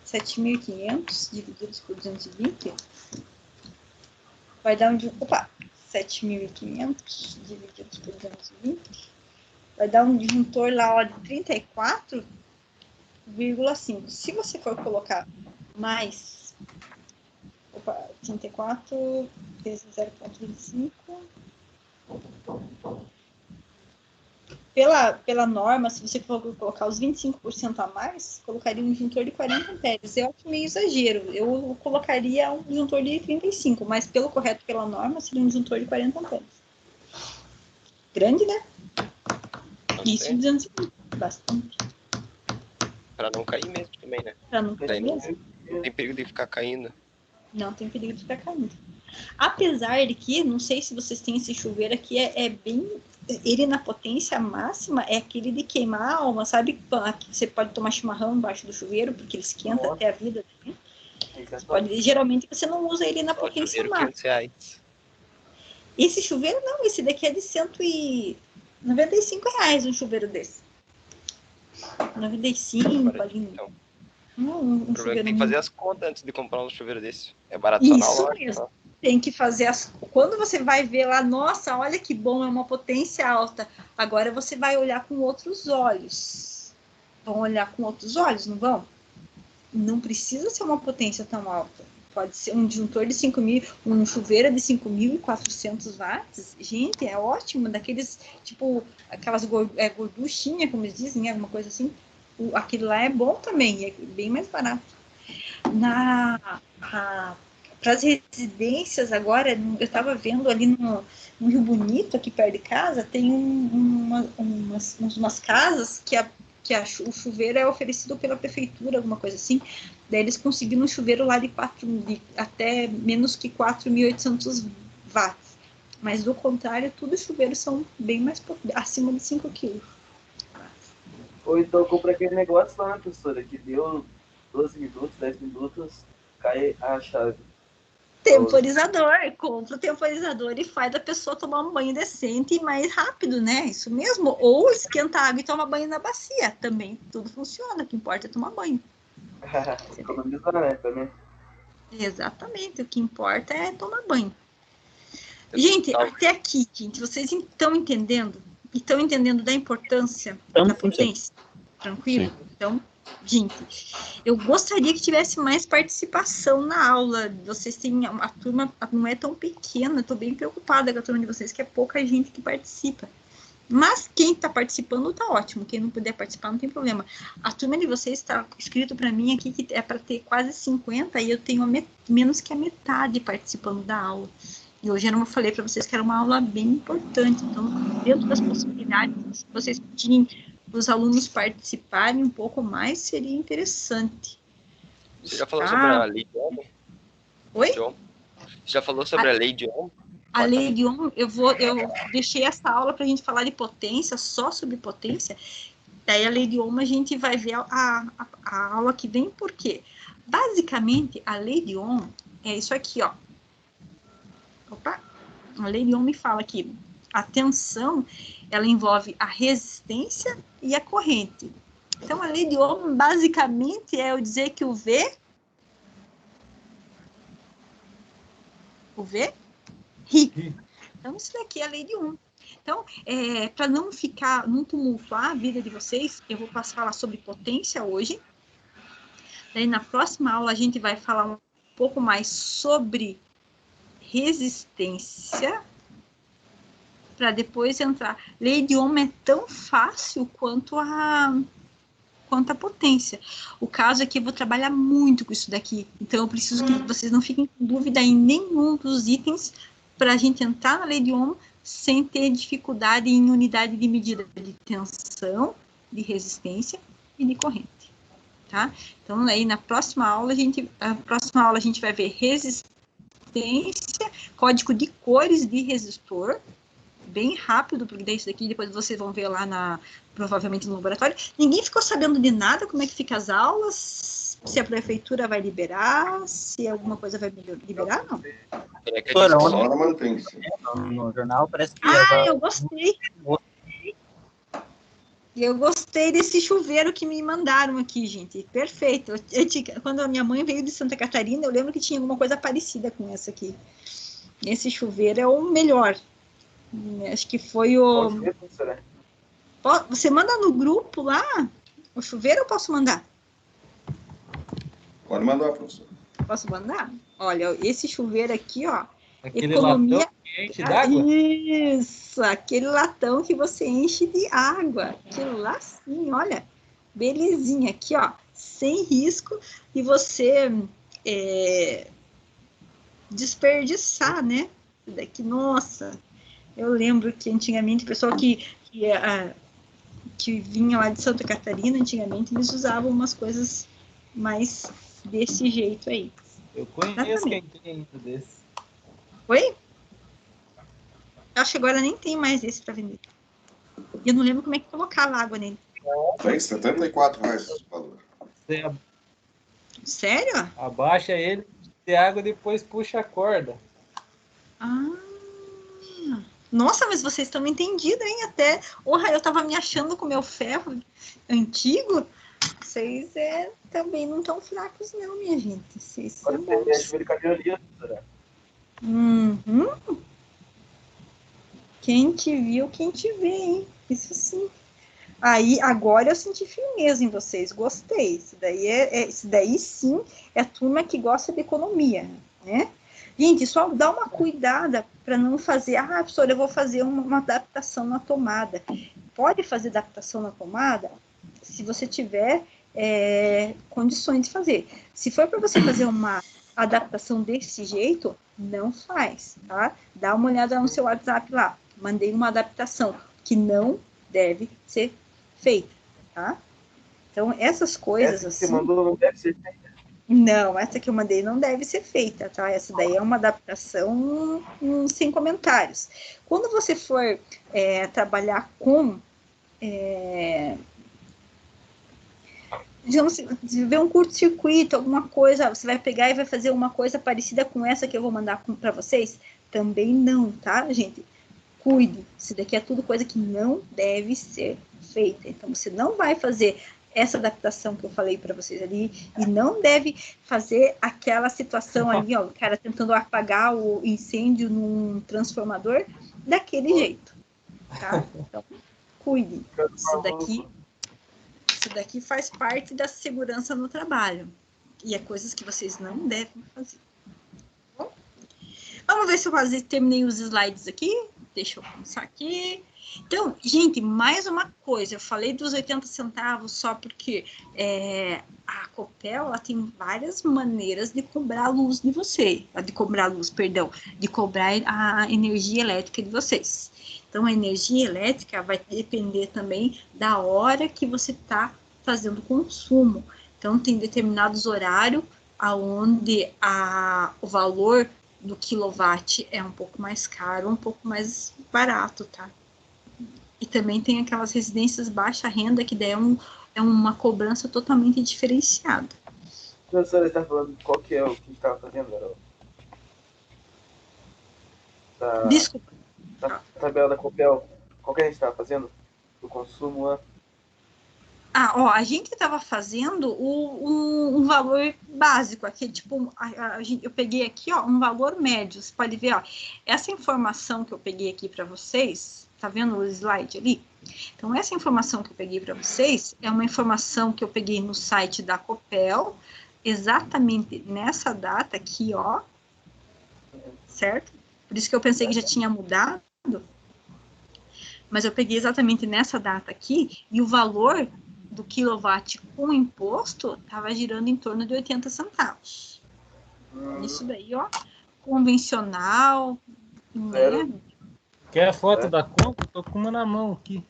7.500 divididos por 220 vai dar um... Opa! 7.500 divididos por 220 vai dar um disjuntor lá, ó, de 34,5. Se você for colocar mais... Opa, 34 vezes 0,25. Pela norma, se você for colocar os 25% a mais, colocaria um disjuntor de 40 amperes. Eu acho meio exagero. Eu colocaria um disjuntor de 35, mas pelo correto, pela norma, seria um disjuntor de 40 amperes. Grande, né? Isso em 220, bastante. Para não cair mesmo também, né? Para não cair mesmo. Não tem perigo de ficar caindo. Não tem perigo de ficar caindo. Apesar de que, não sei se vocês têm esse chuveiro aqui, é bem... Ele na potência máxima é aquele de queimar a alma, sabe? Você pode tomar chimarrão embaixo do chuveiro, porque ele esquenta até a vida. Né? Geralmente você não usa ele na potência máxima. R$500. Esse chuveiro não, esse daqui é de R$195 um chuveiro desse. 95 ali. Então. Um o problema é que tem que fazer as contas antes de comprar um chuveiro desse. É barato só na loja. Isso mesmo. Tem que fazer quando você vai ver lá, nossa, olha que bom, é uma potência alta. Agora você vai olhar com outros olhos. Vão olhar com outros olhos, não vão? Não precisa ser uma potência tão alta. Pode ser um disjuntor de 5.000, um chuveiro de 5.400 watts. Gente, é ótimo. Daqueles, tipo, aquelas gorduchinhas, como eles dizem, alguma coisa assim. Aquele lá é bom também, é bem mais barato. Para as residências agora, eu estava vendo ali no Rio Bonito, aqui perto de casa, tem umas casas que o chuveiro é oferecido pela prefeitura, alguma coisa assim. Daí eles conseguiram um chuveiro lá de até menos que 4.800 watts. Mas do contrário, todos os chuveiros são bem mais acima de 5 quilos. Ou então compra aquele negócio lá, né, professora, que deu 12 minutos, 10 minutos, cai a chave. Temporizador, compra o temporizador e faz a pessoa tomar um banho decente e mais rápido, né? Isso mesmo. Ou esquenta a água e toma banho na bacia. Também tudo funciona, o que importa é tomar banho. Economizar, né, também. Exatamente, o que importa é tomar banho. Gente, até aqui, gente, vocês estão entendendo? estão entendendo da importância da potência? Tranquilo? Então, gente, eu gostaria que tivesse mais participação na aula. Vocês têm, a turma não é tão pequena, estou bem preocupada com a turma de vocês, que é pouca gente que participa. Mas quem está participando está ótimo, quem não puder participar não tem problema. A turma de vocês está escrito para mim aqui que é para ter quase 50 e eu tenho menos que a metade participando da aula. E hoje eu falei para vocês que era uma aula bem importante, então dentro das possibilidades, se vocês pedirem os alunos participarem um pouco mais, seria interessante. Você já falou sobre a lei de Ohm? Oi? Você já falou sobre a lei de Ohm? A lei de Ohm, eu deixei essa aula para a gente falar de potência, só sobre potência. Daí a lei de Ohm a gente vai ver a aula que vem, por quê? Basicamente, a lei de Ohm é isso aqui, ó. Opa! A lei de Ohm me fala que a tensão, ela envolve a resistência e a corrente. Então, a lei de Ohm, basicamente, é eu dizer que o V ri. Então, isso daqui é a lei de Ohm. Então, para não ficar, não tumultuar a vida de vocês, eu vou falar sobre potência hoje. Daí, na próxima aula, a gente vai falar um pouco mais sobre resistência, para depois entrar. Lei de Ohm é tão fácil quanto a potência. O caso é que eu vou trabalhar muito com isso daqui, então eu preciso que vocês não fiquem com dúvida em nenhum dos itens para a gente entrar na lei de Ohm sem ter dificuldade em unidade de medida de tensão, de resistência e de corrente, tá? Então, aí na próxima aula a gente vai ver resistência, código de cores de resistor, bem rápido, porque daí isso daqui depois vocês vão ver lá provavelmente no laboratório. Ninguém ficou sabendo de nada, como é que fica as aulas, se a prefeitura vai liberar, se alguma coisa vai liberar, não? No jornal parece que... eu gostei. Eu gostei desse chuveiro que me mandaram aqui, gente. Perfeito. Quando a minha mãe veio de Santa Catarina, eu lembro que tinha alguma coisa parecida com essa aqui. Esse chuveiro é o melhor. Acho que foi o... Você manda no grupo lá o chuveiro ou posso mandar? Pode mandar, professor. Posso mandar? Olha, esse chuveiro aqui, ó. Aquele economia... latão que enche d'água? Isso, aquele latão que você enche de água. Aquilo lá sim, olha. Belezinha. Aqui, ó. Sem risco de você desperdiçar, né? Isso daqui, nossa... Eu lembro que antigamente o pessoal que vinha lá de Santa Catarina, antigamente eles usavam umas coisas mais desse jeito aí. Eu conheço quem tem um desse. Oi? Acho que agora nem tem mais esse para vender. Eu não lembro como é que colocava água nele. Tem R$74 o valor. Sério? Abaixa ele, de água, depois puxa a corda. Nossa, mas vocês estão entendidos, hein? Até, eu tava me achando com o meu ferro antigo. Vocês também não estão fracos, não, minha gente. Vocês são bons. Quem te viu, quem te vê, hein? Isso sim. Aí, agora eu senti firmeza em vocês. Gostei. Isso daí sim é a turma que gosta de economia, né? Gente, só dá uma cuidada para não fazer... professora, eu vou fazer uma adaptação na tomada. Pode fazer adaptação na tomada se você tiver condições de fazer. Se for para você fazer uma adaptação desse jeito, não faz, tá? Dá uma olhada no seu WhatsApp lá. Mandei uma adaptação que não deve ser feita, tá? Então, essas coisas essa que assim... você mandou não deve ser feita. Não, essa que eu mandei não deve ser feita, tá? Essa daí é uma adaptação sem comentários. Quando você for trabalhar com... digamos, se ver um curto-circuito, alguma coisa, você vai pegar e vai fazer uma coisa parecida com essa que eu vou mandar para vocês? Também não, tá, gente? Cuide, isso daqui é tudo coisa que não deve ser feita. Então, você não vai fazer essa adaptação que eu falei para vocês ali, e não deve fazer aquela situação ali, ó, o cara tentando apagar o incêndio num transformador daquele jeito, tá? Então, cuidem. Isso daqui faz parte da segurança no trabalho. E é coisas que vocês não devem fazer. Bom, vamos ver se eu quase terminei os slides aqui. Deixa eu começar aqui. Então, gente, mais uma coisa. Eu falei dos 80 centavos só porque a Copel ela tem várias maneiras de cobrar a luz de você. De cobrar a energia elétrica de vocês. Então, a energia elétrica vai depender também da hora que você está fazendo o consumo. Então, tem determinados horários onde o valor do quilowatt é um pouco mais caro, um pouco mais barato, tá? E também tem aquelas residências baixa renda, que daí é uma cobrança totalmente diferenciada. Professora, você está falando qual que é o que a gente estava fazendo, Carol? Desculpa. Na tabela da Copel, qual que a gente estava fazendo? Do consumo lá? A gente estava fazendo um valor básico aqui, tipo, eu peguei aqui, ó, um valor médio. Você pode ver, ó, essa informação que eu peguei aqui para vocês, tá vendo o slide ali? Então, essa informação que eu peguei para vocês é uma informação que eu peguei no site da Copel, exatamente nessa data aqui, ó, certo? Por isso que eu pensei que já tinha mudado, mas eu peguei exatamente nessa data aqui, e o valor do quilowatt com imposto estava girando em torno de 80 centavos. Isso daí, ó, convencional, né? Quer a foto da conta? Tô com uma na mão aqui.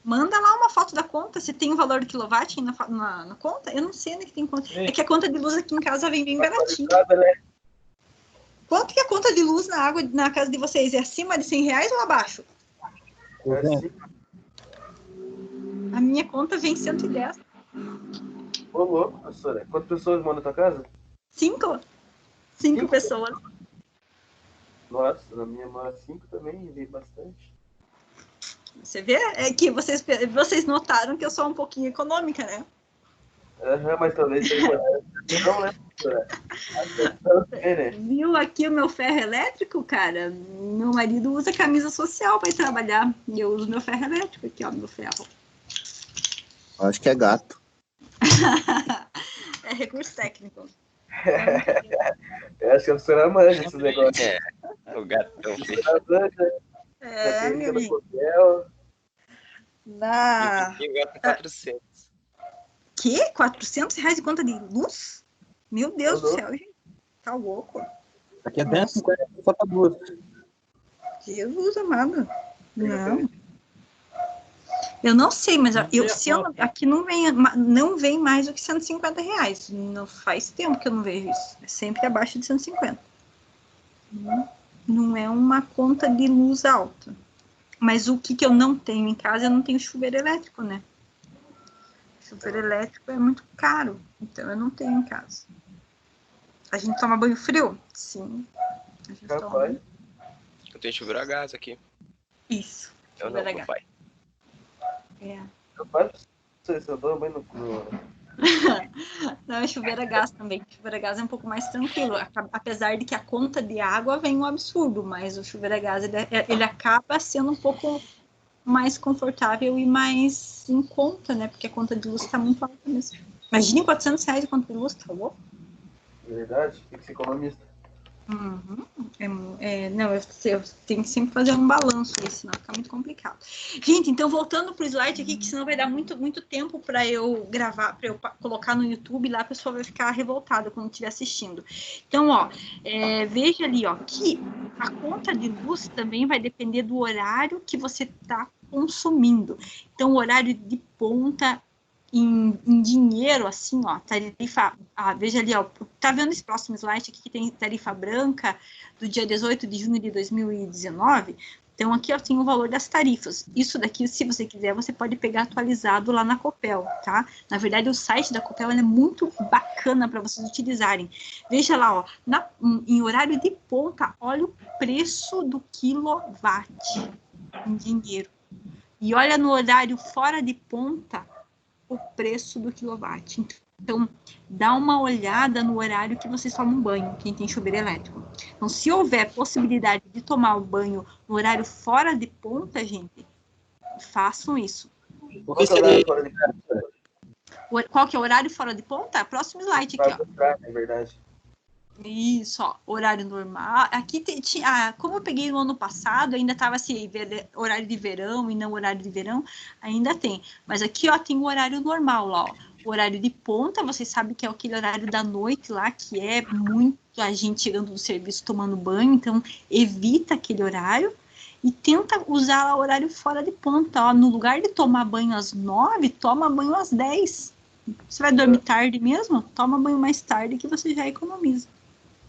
Manda lá uma foto da conta, se tem o valor do quilowatt na conta. Eu não sei onde que tem conta. É que a conta de luz aqui em casa vem bem baratinha. Quanto que é a conta de luz na água na casa de vocês? É acima de R$100 ou abaixo? A minha conta vem 110. Ô, louco, professora. Quantas pessoas moram na tua casa? 5 pessoas. Nossa, na minha mora 5 também, veio bastante. Você vê? É que vocês notaram que eu sou um pouquinho econômica, né? Mas talvez seja. Não, né, professora? Viu aqui o meu ferro elétrico, cara? Meu marido usa camisa social para ir trabalhar. E eu uso meu ferro elétrico aqui, ó, meu ferro. Acho que é gato. É recurso técnico. Eu acho que a professora manja esses negócios. O gatão. Meu amigo. E o gato 400. Que? R$400 de conta de luz? Meu Deus do céu, gente. Tá louco. Aqui é 10,50 só pra duas. Jesus amado. Não. Eu não sei, mas aqui não vem mais do que R$150. Não faz tempo que eu não vejo isso. É sempre abaixo de 150. Não é uma conta de luz alta. Mas o que eu não tenho em casa, eu não tenho chuveiro elétrico, né? Chuveiro elétrico é muito caro, então eu não tenho em casa. A gente toma banho frio? Sim. A gente toma banho. Eu tenho chuveiro a gás aqui. Isso. Eu não, papai. Eu faço isso, eu dou banho no... Não, chuveiro a gás também. Chuveiro a gás é um pouco mais tranquilo, apesar de que a conta de água vem um absurdo, mas o chuveiro a gás ele acaba sendo um pouco mais confortável e mais em conta, né? Porque a conta de luz está muito alta mesmo. Imagine R$400 a conta de luz, tá louco? Verdade, tem que ser economista. Não, eu tenho que sempre fazer um balanço aí, senão fica muito complicado. Gente, então voltando para o slide aqui, que senão vai dar muito tempo para eu gravar, para eu colocar no YouTube, lá a pessoa vai ficar revoltada quando estiver assistindo. Então, ó, veja ali, ó, que a conta de luz também vai depender do horário que você está consumindo. Então, o horário de ponta em dinheiro, assim, ó, tarifa, veja ali, ó, tá vendo esse próximo slide aqui que tem tarifa branca do dia 18 de junho de 2019? Então, aqui eu tenho o valor das tarifas. Isso daqui, se você quiser, você pode pegar atualizado lá na Copel, tá? Na verdade, o site da Copel é muito bacana para vocês utilizarem. Veja lá, ó, em horário de ponta, olha o preço do quilowatt em dinheiro. E olha no horário fora de ponta, o preço do quilowatt. Então, dá uma olhada no horário que vocês tomam banho, quem tem chuveiro elétrico. Então, se houver possibilidade de tomar o banho no horário fora de ponta, gente, Façam isso. O que seria fora de ponta? Qual que é o horário fora de ponta? Próximo slide aqui, ó. É verdade. Isso, ó, horário normal. Aqui como eu peguei no ano passado, ainda estava assim, horário de verão e não horário de verão, ainda tem. Mas aqui, ó, tem o horário normal, ó. O horário de ponta, vocês sabem que é aquele horário da noite lá, que é muita gente chegando do serviço tomando banho, então evita aquele horário e tenta usar lá o horário fora de ponta, ó. No lugar de tomar banho às 9, toma banho às 10. Você vai dormir tarde mesmo? Toma banho mais tarde que você já economiza.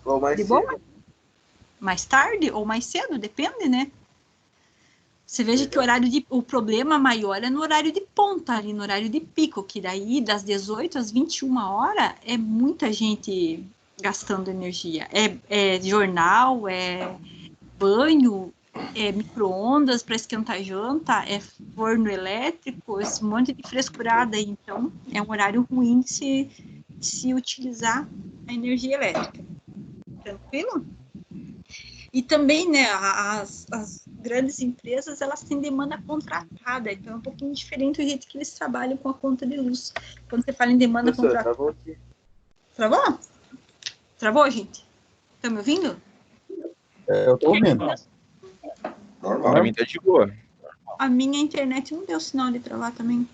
Ou mais de cedo. boa? Mais tarde ou mais cedo, depende, né? Você veja que o problema maior é no horário de ponta, ali no horário de pico, que daí das 18 às 21 horas é muita gente gastando energia. É jornal, é banho, é micro-ondas para esquentar janta, é forno elétrico, esse monte de frescurada aí. Então, é um horário ruim de se utilizar a energia elétrica. Tranquilo? E também, né, as grandes empresas, elas têm demanda contratada, então é um pouquinho diferente o jeito que eles trabalham com a conta de luz. Quando você fala em demanda contratada... Travou aqui. Travou? Travou, gente? Estão me ouvindo? Eu tô ouvindo. Normal. Pra mim tá de boa. A minha internet não deu sinal de travar também.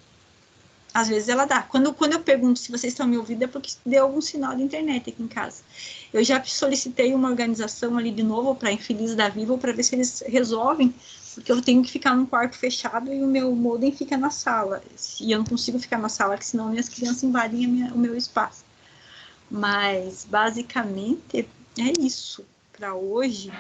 Às vezes ela dá. Quando eu pergunto se vocês estão me ouvindo, é porque deu algum sinal de internet aqui em casa. Eu já solicitei uma organização ali de novo para Infeliz da Vivo para ver se eles resolvem, porque eu tenho que ficar num quarto fechado e o meu modem fica na sala. E eu não consigo ficar na sala, porque senão minhas crianças invadem o meu espaço. Mas, basicamente, é isso para hoje.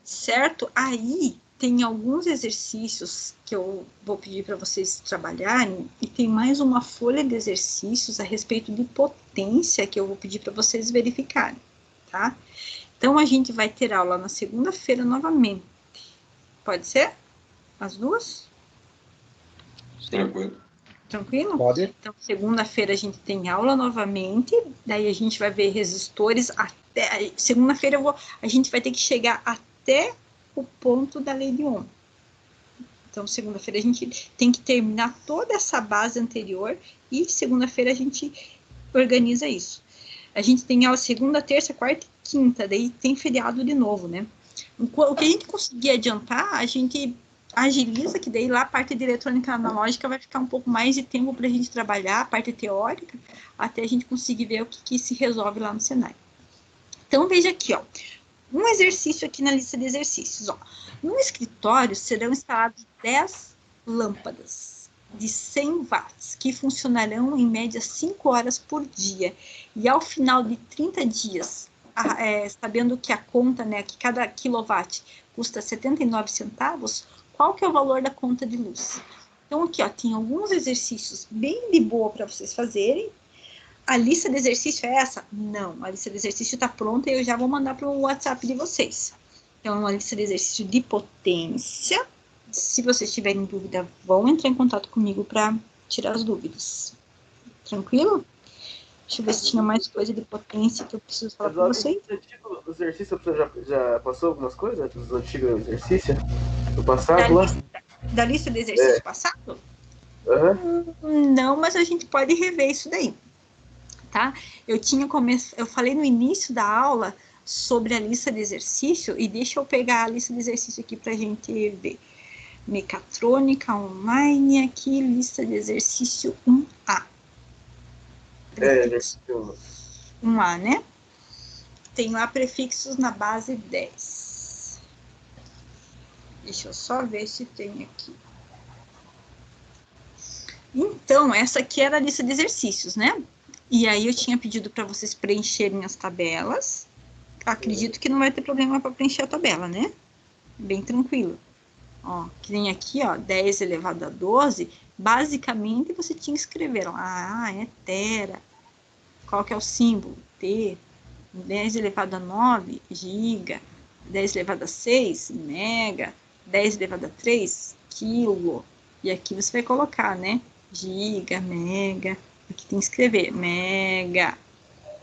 Certo? Aí... tem alguns exercícios que eu vou pedir para vocês trabalharem e tem mais uma folha de exercícios a respeito de potência que eu vou pedir para vocês verificarem, tá? Então, a gente vai ter aula na segunda-feira novamente. Pode ser? As duas? Tranquilo. Tranquilo? Pode. Então, segunda-feira a gente tem aula novamente, daí a gente vai ver resistores até... Segunda-feira a gente vai ter que chegar até o ponto da lei de Ohm. Então, segunda-feira a gente tem que terminar toda essa base anterior e segunda-feira a gente organiza isso. A gente tem aula segunda, terça, quarta e quinta, daí tem feriado de novo, né? O que a gente conseguir adiantar, a gente agiliza, que daí lá a parte de eletrônica analógica vai ficar um pouco mais de tempo para a gente trabalhar, a parte teórica, até a gente conseguir ver o que se resolve lá no Senai. Então, veja aqui, ó. Um exercício aqui na lista de exercícios, ó. No escritório serão instaladas 10 lâmpadas de 100 watts, que funcionarão em média 5 horas por dia. E ao final de 30 dias, sabendo que a conta, né, que cada quilowatt custa 79 centavos, qual que é o valor da conta de luz? Então aqui, ó, tem alguns exercícios bem de boa para vocês fazerem. A lista de exercício é essa? Não, a lista de exercício está pronta e eu já vou mandar para o WhatsApp de vocês. Então, é uma lista de exercício de potência. Se vocês tiverem dúvida, vão entrar em contato comigo para tirar as dúvidas. Tranquilo? Deixa eu ver se tinha mais coisa de potência que eu preciso falar para vocês. Os exercícios, você já passou algumas coisas dos antigos exercícios? Do passado lá? Da lista de exercício passado? Não, mas a gente pode rever isso daí. Tá? Eu falei no início da aula sobre a lista de exercício e deixa eu pegar a lista de exercício aqui para a gente ver. Mecatrônica online, aqui, lista de exercício 1A. Exercício 1A, né? Tem lá prefixos na base 10. Deixa eu só ver se tem aqui. Então, essa aqui era a lista de exercícios, né? E aí eu tinha pedido para vocês preencherem as tabelas. Acredito que não vai ter problema para preencher a tabela, né? Bem tranquilo. Ó, que nem aqui, ó, 10 elevado a 12, basicamente você tinha que escrever lá, é tera. Qual que é o símbolo? T. 10 elevado a 9, giga. 10 elevado a 6, mega. 10 elevado a 3, quilo. E aqui você vai colocar, né? Giga, mega. Aqui tem que escrever mega,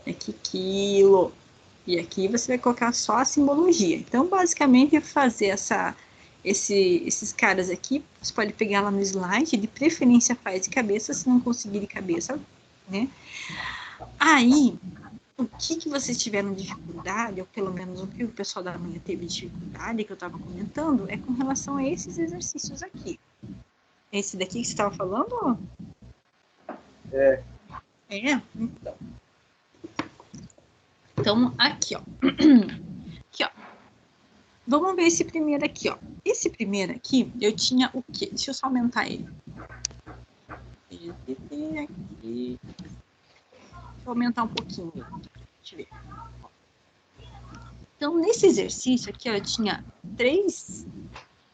aqui quilo, e aqui você vai colocar só a simbologia. Então, basicamente, fazer esses caras aqui, você pode pegar lá no slide, de preferência faz de cabeça, se não conseguir de cabeça, né? Aí, o que vocês tiveram dificuldade, ou pelo menos o que o pessoal da manhã teve dificuldade, que eu estava comentando, é com relação a esses exercícios aqui. Esse daqui que você estava falando? É. É? Então, aqui, ó. Aqui, ó. Vamos ver esse primeiro aqui, ó. Esse primeiro aqui, eu tinha o quê? Deixa eu só aumentar ele. Aqui. Deixa eu aumentar um pouquinho. Deixa eu ver. Então, nesse exercício aqui, ó, eu tinha 3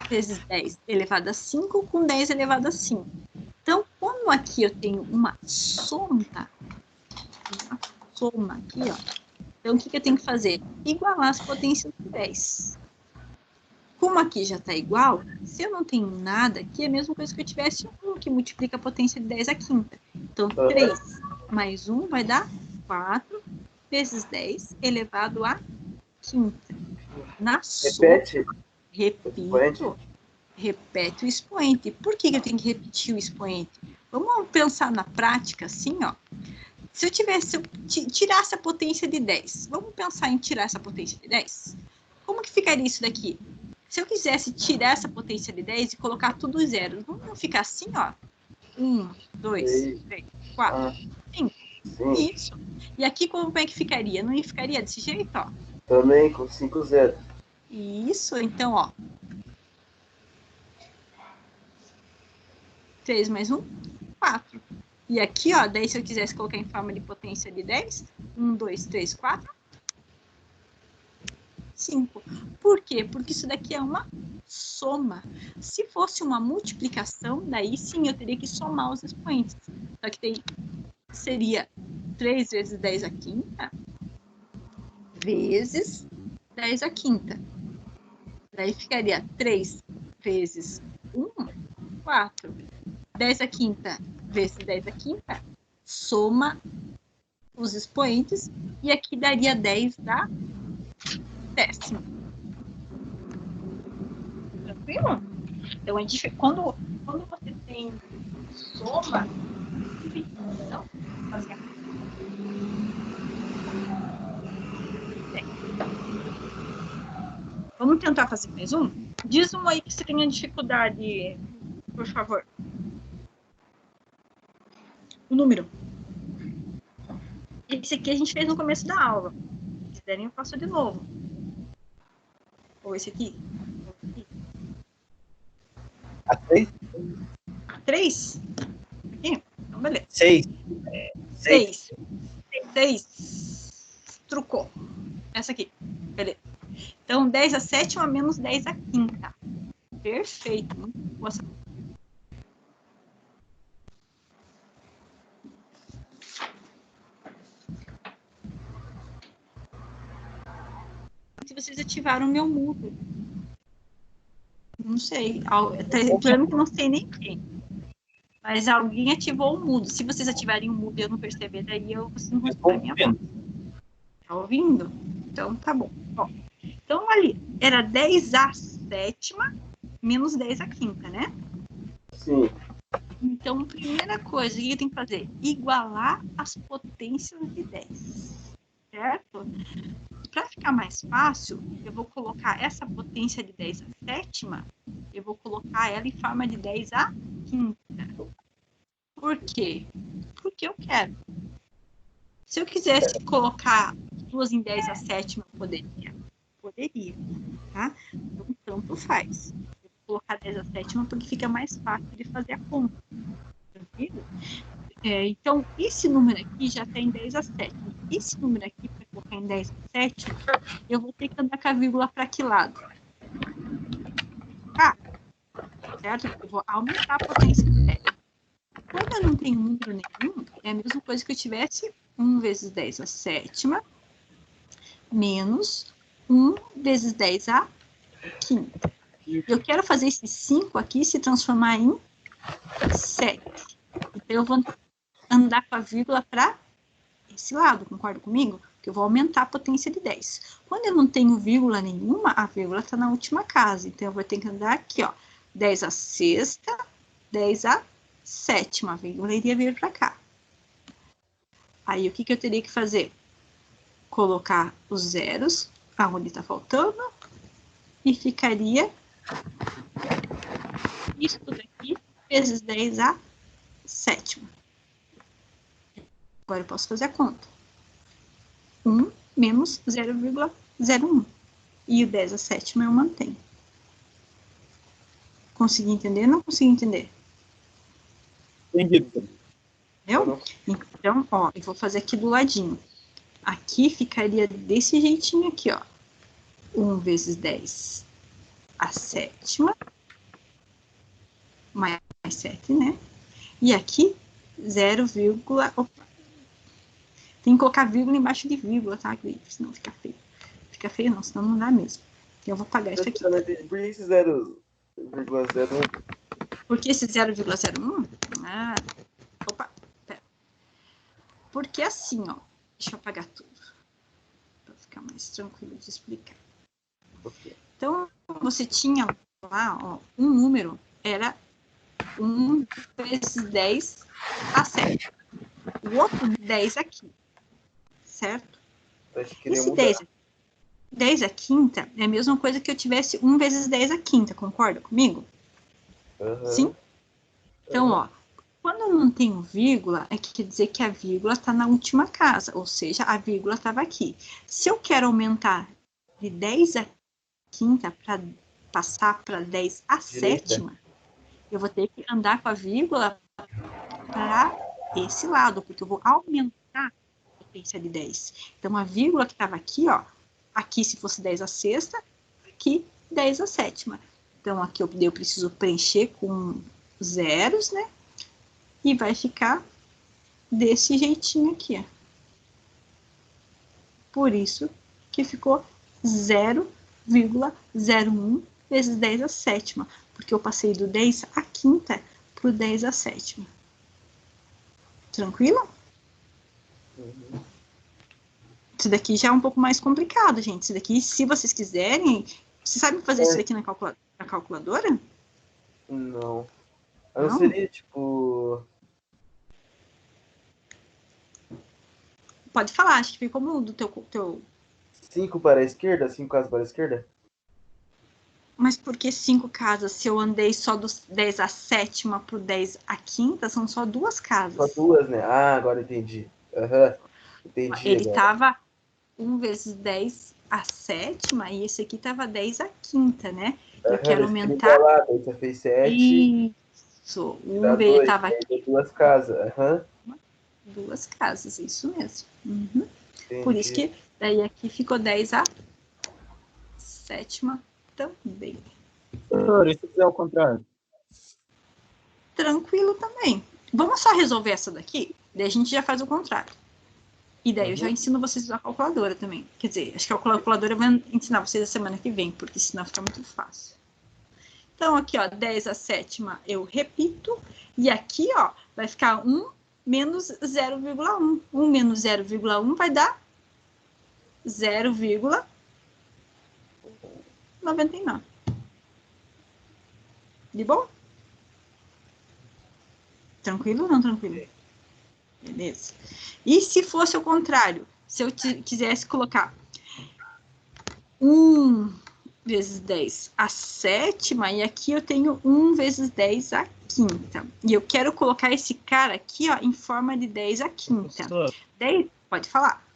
vezes 10 elevado a 5 com 10 elevado a 5. Então, como aqui eu tenho uma soma aqui, ó. Então, o que eu tenho que fazer? Igualar as potências de 10. Como aqui já está igual, se eu não tenho nada aqui, é a mesma coisa que eu tivesse 1 que multiplica a potência de 10 à quinta. Então, 3 mais 1 vai dar 4 vezes 10 elevado à quinta. Na soma, repete o expoente. Por que eu tenho que repetir o expoente? Vamos pensar na prática assim, ó. Se eu tirasse a potência de 10, vamos pensar em tirar essa potência de 10? Como que ficaria isso daqui? Se eu quisesse tirar essa potência de 10 e colocar tudo em zero, não ficar assim, ó? 1, 2, 3, 4, 5. Isso. E aqui como é que ficaria? Não ficaria desse jeito, ó? Também com 5 zeros. Isso, então, ó. 3 mais 1, 4. E aqui, ó, daí se eu quisesse colocar em forma de potência de 10, 1, 2, 3, 4, 5. Por quê? Porque isso daqui é uma soma. Se fosse uma multiplicação, daí sim eu teria que somar os expoentes. Só que seria 3 vezes 10 à quinta vezes 10 à quinta. Daí ficaria 3 vezes 1, 4. 10 à quinta vezes 10 à quinta, soma os expoentes, e aqui daria 10 da décima. Tranquilo? Então, quando você tem soma, então, fazer vamos tentar fazer mais um? Diz um aí que você tenha dificuldade, por favor. O número. Esse aqui a gente fez no começo da aula. Se quiserem, eu faço de novo. Ou esse aqui. A 3? A 3? Aqui? Então, beleza. 6. 6. Trucou. Essa aqui. Beleza. Então, 10 à sétima menos 10 à quinta. Perfeito. Muito boa essa. Se vocês ativaram o meu mudo. Não sei. Plano que não sei nem quem. Mas alguém ativou o mudo. Se vocês ativarem o mudo e eu não perceber, daí vocês não vão escutar a minha voz. Tá ouvindo? Então, tá bom. Ó, então, ali, era 10 à sétima menos 10 à quinta, né? Sim. Então, primeira coisa, o que eu tenho que fazer? Igualar as potências de 10. Certo? Para ficar mais fácil, eu vou colocar essa potência de 10 à sétima, eu vou colocar ela em forma de 10 à quinta. Por quê? Porque eu quero. Se eu quisesse colocar duas em 10 à sétima, poderia? Poderia, tá? Então, tanto faz. Eu vou colocar 10 à sétima porque fica mais fácil de fazer a conta. Tranquilo? Então, esse número aqui já está em 10 à sétima. Esse número aqui, para colocar em 10 à sétima, eu vou ter que andar com a vírgula para que lado? Tá? Certo? Eu vou aumentar a potência de 10. Quando eu não tenho número nenhum, é a mesma coisa que eu tivesse 1 vezes 10 à sétima menos 1 vezes 10 à quinta. Eu quero fazer esse 5 aqui se transformar em 7. Então, eu vou andar com a vírgula para esse lado, concorda comigo? porque eu vou aumentar a potência de 10. Quando eu não tenho vírgula nenhuma, a vírgula está na última casa. Então, eu vou ter que andar aqui, ó. 10 à sexta, 10 à sétima. A vírgula iria vir para cá. Aí, o que eu teria que fazer? Colocar os zeros aonde está faltando. E ficaria isso daqui vezes 10 à sétima. Agora eu posso fazer a conta. 1 menos 0,01. E o 10 à sétima eu mantenho. Consegui entender? Não consegui entender? Entendi. Entendeu? Então, ó, eu vou fazer aqui do ladinho. Aqui ficaria desse jeitinho aqui, ó. 1 vezes 10 à sétima. Mais 7, né? E aqui, 0, opa. Tem que colocar vírgula embaixo de vírgula, tá? Senão fica feio. Fica feio não, senão não dá mesmo. Então, eu vou pagar isso aqui. Por que esse 0,01? Porque esse 0,01? Ah, opa, pera. Porque assim, ó. Deixa eu apagar tudo. Para ficar mais tranquilo de explicar. Então, você tinha lá, ó, um número, era 1 vezes 10 à sétima. O outro 10 aqui. Certo? Esse 10 à quinta é a mesma coisa que eu tivesse 1 vezes 10 à quinta, concorda comigo? Sim? Então, ó, quando não tem vírgula, é que quer dizer que a vírgula está na última casa, ou seja, a vírgula estava aqui. Se eu quero aumentar de 10 à quinta para passar para 10 à sétima, eu vou ter que andar com a vírgula para esse lado, porque eu vou aumentar a potência de 10. Então, a vírgula que estava aqui, ó, aqui se fosse 10 à sexta, aqui 10 à sétima. Então, aqui eu preciso preencher com zeros, né? E vai ficar desse jeitinho aqui, ó. Por isso que ficou 0,01 vezes 10 à sétima, porque eu passei do 10 à quinta para o 10 à sétima. Tranquilo? Isso daqui já é um pouco mais complicado, gente. Isso daqui, se vocês quiserem... Vocês sabem fazer isso daqui na calculadora? Não. Não seria, tipo... Pode falar, acho que ficou mudo o teu... 5 para a esquerda? 5 casas para a esquerda? Mas por que 5 casas? Se eu andei só dos 10 à sétima para o 10 à quinta, são só 2 casas. Só 2, né? Ah, agora entendi. Entendi. Ele estava 1 vezes 10 à sétima e esse aqui estava 10 à quinta, né? Eu quero aumentar... Lá, você fez 7. Isso. Ele estava aqui. 2 casas. 2 casas, isso mesmo. Por isso que daí aqui ficou 10 à sétima também. E se fizer ao contrário? Tranquilo também. Vamos só resolver essa daqui, daí a gente já faz o contrário. E daí eu já ensino vocês a usar a calculadora também. Quer dizer, acho que a calculadora eu vou ensinar vocês a semana que vem, porque senão fica muito fácil. Então, aqui, ó, 10 à sétima eu repito. E aqui, ó, vai ficar 1 menos 0,1. 1 menos 0,1 vai dar 0,99. De bom? Tranquilo ou não tranquilo? Beleza. E se fosse o contrário? Se eu quisesse colocar 1 vezes 10 à sétima, e aqui eu tenho 1 vezes 10 à quinta. E eu quero colocar esse cara aqui, ó, em forma de 10 à quinta. 10, pode falar.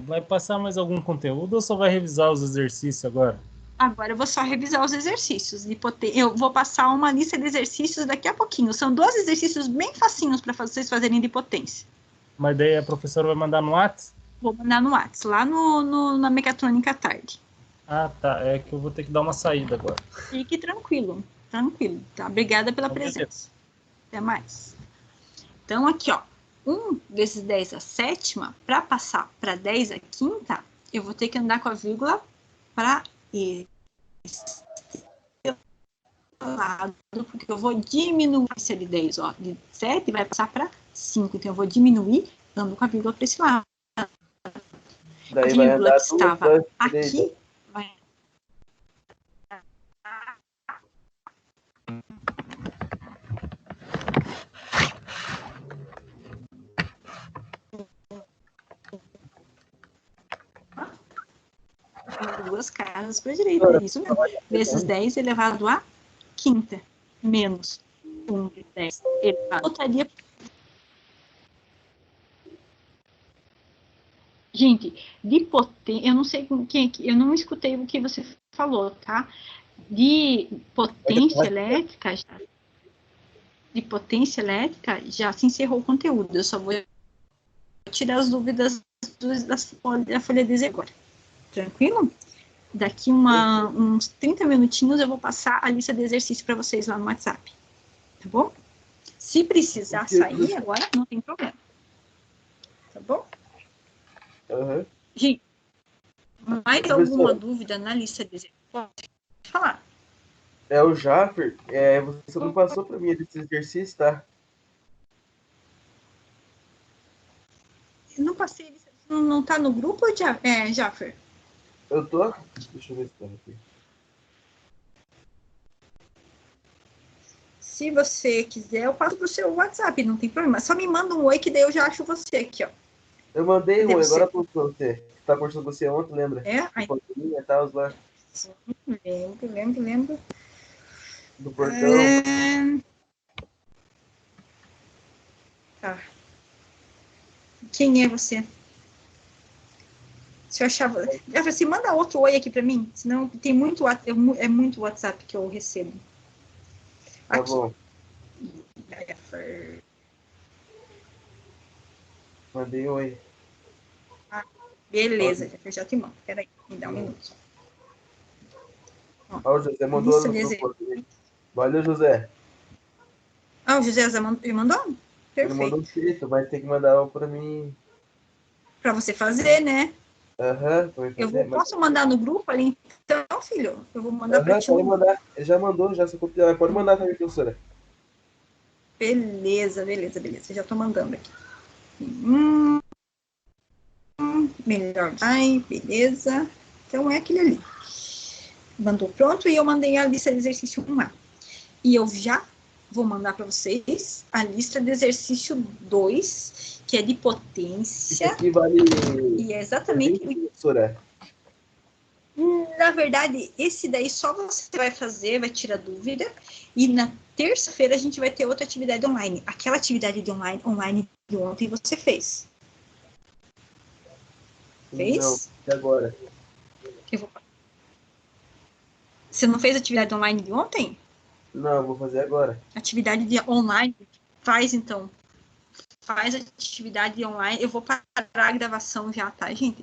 Vai passar mais algum conteúdo ou só vai revisar os exercícios agora? Agora eu vou só revisar os exercícios. Eu vou passar uma lista de exercícios daqui a pouquinho. São 12 exercícios bem facinhos para vocês fazerem de potência. Mas daí a professora vai mandar no WhatsApp? Vou mandar no WhatsApp, lá na Mecatrônica à tarde. Ah, tá. É que eu vou ter que dar uma saída agora. Fique tranquilo, tranquilo. Tá? Obrigada pela presença. Até mais. Então, aqui, ó. 1 vezes 10 à sétima, para passar para 10 à quinta, eu vou ter que andar com a vírgula para esse lado, porque eu vou diminuir esse de 10, ó, de 7 vai passar para 5, então eu vou diminuir, dando com a vírgula para esse lado. Daí vai vírgula andar que estava duas aqui, vai duas casas para a direita, é isso mesmo. Vezes 10 elevado à quinta, menos 1 de 10 elevado. Voltaria. Gente, de potência, eu não sei com quem, eu não escutei o que você falou, tá? De potência elétrica, já se encerrou o conteúdo. Eu só vou tirar as dúvidas da folha de agora. Tranquilo? Daqui uns 30 minutinhos eu vou passar a lista de exercícios para vocês lá no WhatsApp. Tá bom? Se precisar sair agora, não tem problema. Tá bom? Uhum. Gente, mais alguma dúvida na lista de exercícios? Pode falar. É o Jaffer. Você não passou para mim esse exercício, tá? Eu não passei. Não tá no grupo, Jaffer? Eu tô. Deixa eu ver se tá aqui. Se você quiser, eu passo pro seu WhatsApp, não tem problema. Só me manda um oi que daí eu já acho você aqui, ó. Eu mandei Cadê um, você? agora pra você. Tá conversando com você ontem, lembra? É? Aí, E tal, lá. lembro. Do portão. Tá. Quem é você? Se eu achava... Assim, manda outro oi aqui pra mim, senão tem muito, é muito WhatsApp que eu recebo. Tá Aqui. bom. Mandei um oi. Beleza, eu já te mando. Peraí, me dá um minuto. Ó, o José mandou no grupo. Valeu, José. Ah, o José já mandou? Perfeito. Ele mandou um texto, mas tem que mandar um pra mim. Pra você fazer, né? Aham, posso mandar no grupo ali? Então, filho, eu vou mandar pra ti. Pode mandar. Ele já mandou, já se copiou. Pode mandar também, professora. Beleza. Já tô mandando aqui. Melhor. Ai, beleza. Então é aquele ali. Mandou pronto e eu mandei a lista de exercício 1A. E eu já vou mandar para vocês a lista de exercício 2, que é de potência. Isso aqui vale... E é exatamente... Professora. Na verdade, esse daí só você vai fazer, vai tirar dúvida. E na terça-feira a gente vai ter outra atividade online. Aquela atividade de online de ontem você fez. Fez? Não, e agora? Você não fez atividade online de ontem? Não, vou fazer agora. Atividade de online? Faz, então. Faz atividade online. Eu vou parar a gravação já, tá, gente?